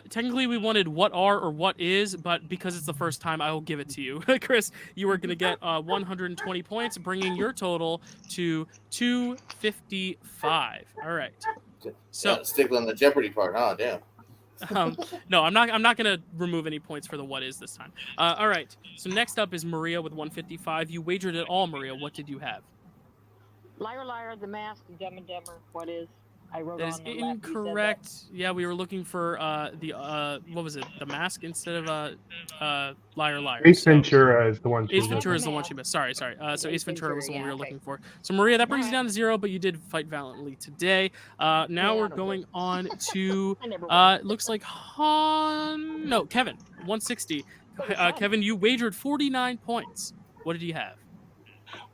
Technically, we wanted what are or what is, but because it's the first time, I will give it to you. Chris, you were going to get 120 points, bringing your total to 255. All right. So stick on the Jeopardy part, huh? Damn. No, I'm not going to remove any points for the what is this time. All right. So next up is Maria with 155. You wagered it all, Maria. What did you have? Liar, Liar, The Mask, Dumb and Dumber. What is? I wrote That is on the left. You said incorrect. Yeah, we were looking for the what was it? The Mask instead of Liar Liar. Ace Ventura is the one. Ace Ventura is the one she missed. Sorry. So Ace Ventura was the one we were looking for. So Maria, that brings you down to 0, but you did fight valiantly today. Now we're going on to looks like Kevin, 160. Kevin, you wagered 49 points. What did you have?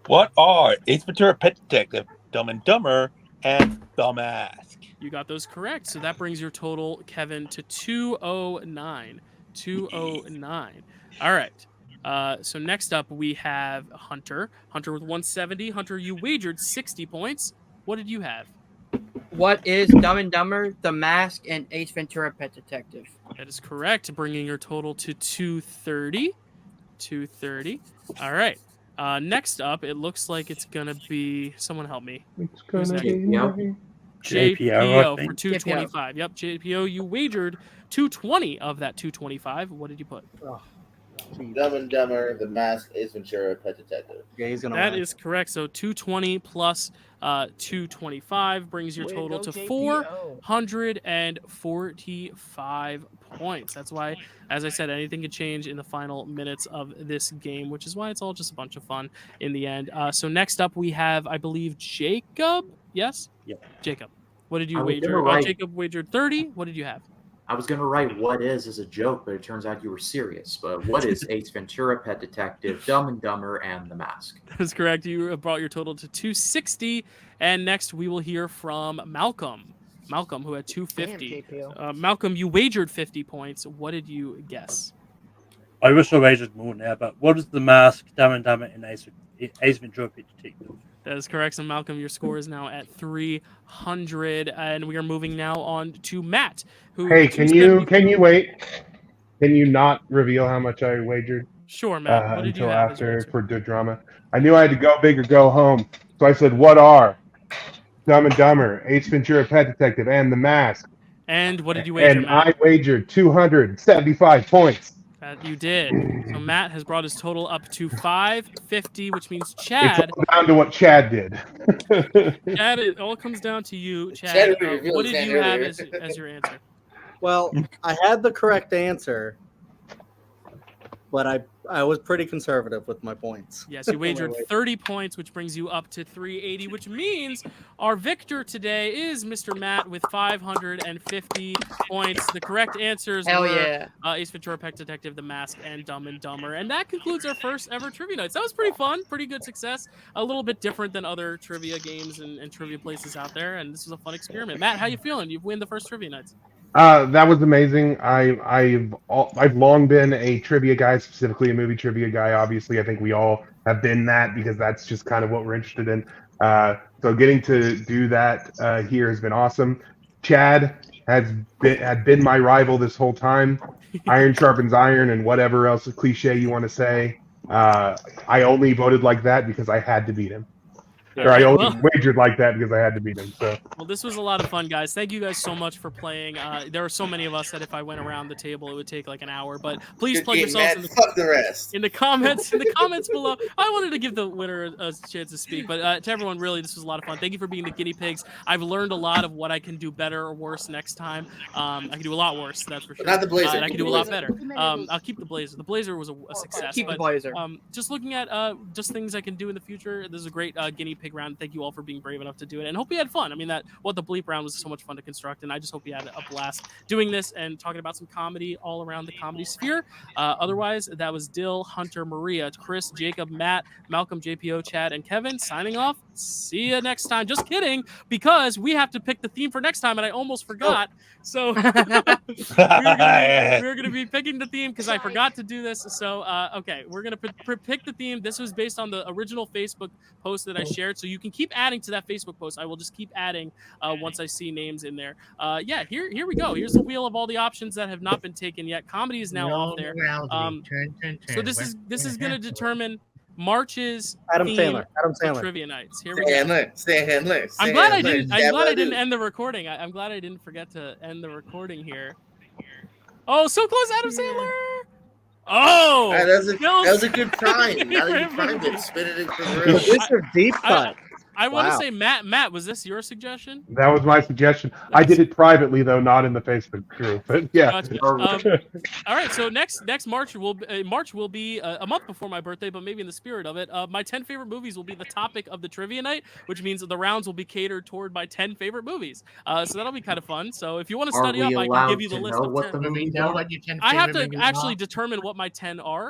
What are Ace Ventura, Pet Detective, Dumb and Dumber, and The Mask? You got those correct. So that brings your total, Kevin, to 209. 209. All right. So next up, we have Hunter. Hunter with 170. Hunter, you wagered 60 points. What did you have? What is Dumb and Dumber, The Mask, and Ace Ventura, Pet Detective? That is correct, bringing your total to 230. 230. All right. Next up, it looks like it's going to be... Someone help me. It's going to be... JPO for 225. Yep, JPO, you wagered 220 of that 225. What did you put? Dumb and Dumber, The Mask, Ace Ventura, Pet Detective. Yeah, he's gonna That win. is correct. So 220 plus 225 brings your Way to total go, to JPO. 445 points. That's why, as I said, anything could change in the final minutes of this game, which is why it's all just a bunch of fun in the end. So next up, we have, I believe, Jacob. Yes? Yeah. Jacob. What did you I was wager? gonna write- Jacob wagered 30. What did you have? I was going to write what is as a joke, but it turns out you were serious. But what is Ace Ventura, Pet Detective, Dumb and Dumber, and The Mask? That's correct. You brought your total to 260. And next, we will hear from Malcolm. Malcolm, who had 250. Damn, JPO. Malcolm, you wagered 50 points. What did you guess? I wish I wagered more now, but what is The Mask, Dumb and Dumber, and Ace Ventura, Pet Detective? That is correct. So Malcolm, your score is now at 300, and we are moving now on to Matt. Who Hey, can you wait? Can you not reveal how much I wagered? Sure, Matt. What did you until have as your after answer? for the drama? I knew I had to go big or go home, so I said, "What are Dumb and Dumber, Ace Ventura, Pet Detective, and The Mask?" And what did you wager, And Matt? I wagered 275 points. You did. So Matt has brought his total up to 550, which means It's Chad. all down to what Chad did. Chad, it all comes down to you, Chad. Chad revealed What did that you have earlier. as your answer? Well, I had the correct answer, but I was pretty conservative with my points. Yes, you wagered 30 points, which brings you up to 380, which means our victor today is Mr. Matt with 550 points. The correct answers Hell were yeah. Ace Ventura, Pet Detective, The Mask, and Dumb and Dumber. And that concludes our first ever trivia nights. That was pretty fun, pretty good success. A little bit different than other trivia games and trivia places out there. And this was a fun experiment. Matt, how you feeling? You've won the first trivia nights. That was amazing. I've long been a trivia guy, specifically a movie trivia guy. Obviously, I think we all have been that because that's just kind of what we're interested in. So getting to do that here has been awesome. Chad had been my rival this whole time. Iron sharpens iron, and whatever else cliche you want to say. I only voted like that because I had to beat him. Or I only wagered like that because I had to beat him. So. Well, this was a lot of fun, guys. Thank you guys so much for playing. There are so many of us that if I went around the table, it would take like an hour. But please plug yourselves fuck the rest. in the comments. In the comments below. I wanted to give the winner a chance to speak, but to everyone, really, this was a lot of fun. Thank you for being the guinea pigs. I've learned a lot of what I can do better or worse next time. I can do a lot worse, that's for sure. Not the Blazer. And I can do a lot better. I'll keep the Blazer. The Blazer was a success. Keep the but, Blazer. Just looking at just things I can do in the future. This is a great guinea pig round. Thank you all for being brave enough to do it, and hope you had fun. I mean, that what the bleep round was so much fun to construct, and I just hope you had a blast doing this and talking about some comedy all around the comedy sphere. Otherwise, that was Dyl, Hunter, Maria, Chris, Jacob, Matt, Malcolm, JPO, Chad, and Kevin signing off. See you next time. Just kidding, because we have to pick the theme for next time, and I almost forgot. So we're gonna be picking the theme because I forgot to do this. So okay, we're gonna pick the theme. This was based on the original Facebook post that I shared, so you can keep adding to that Facebook post. I will just keep adding once I see names in there. Yeah, here we go. Here's the wheel of all the options that have not been taken yet. Comedy is now off there. So this is going to determine March's Adam theme Sandler. for trivia nights. Here we go. Sandler. I'm glad I didn't end the recording. I'm glad I didn't forget to end the recording here. Oh, so close, Adam Sandler. Oh, that was a good time. Now that you timed it, spin it in for real. These are deep cut. I want to Wow. say, Matt, was this your suggestion? That was my suggestion. I did it privately though, not in the Facebook group. But yeah. Gotcha. All right. So next March will be a month before my birthday, but maybe in the spirit of it, my 10 favorite movies will be the topic of the trivia night, which means the rounds will be catered toward my 10 favorite movies. So that'll be kind of fun. So if you want to study up, I can give you the list of 10. What you 10 I have to favorite movies actually are? determine what my 10 are.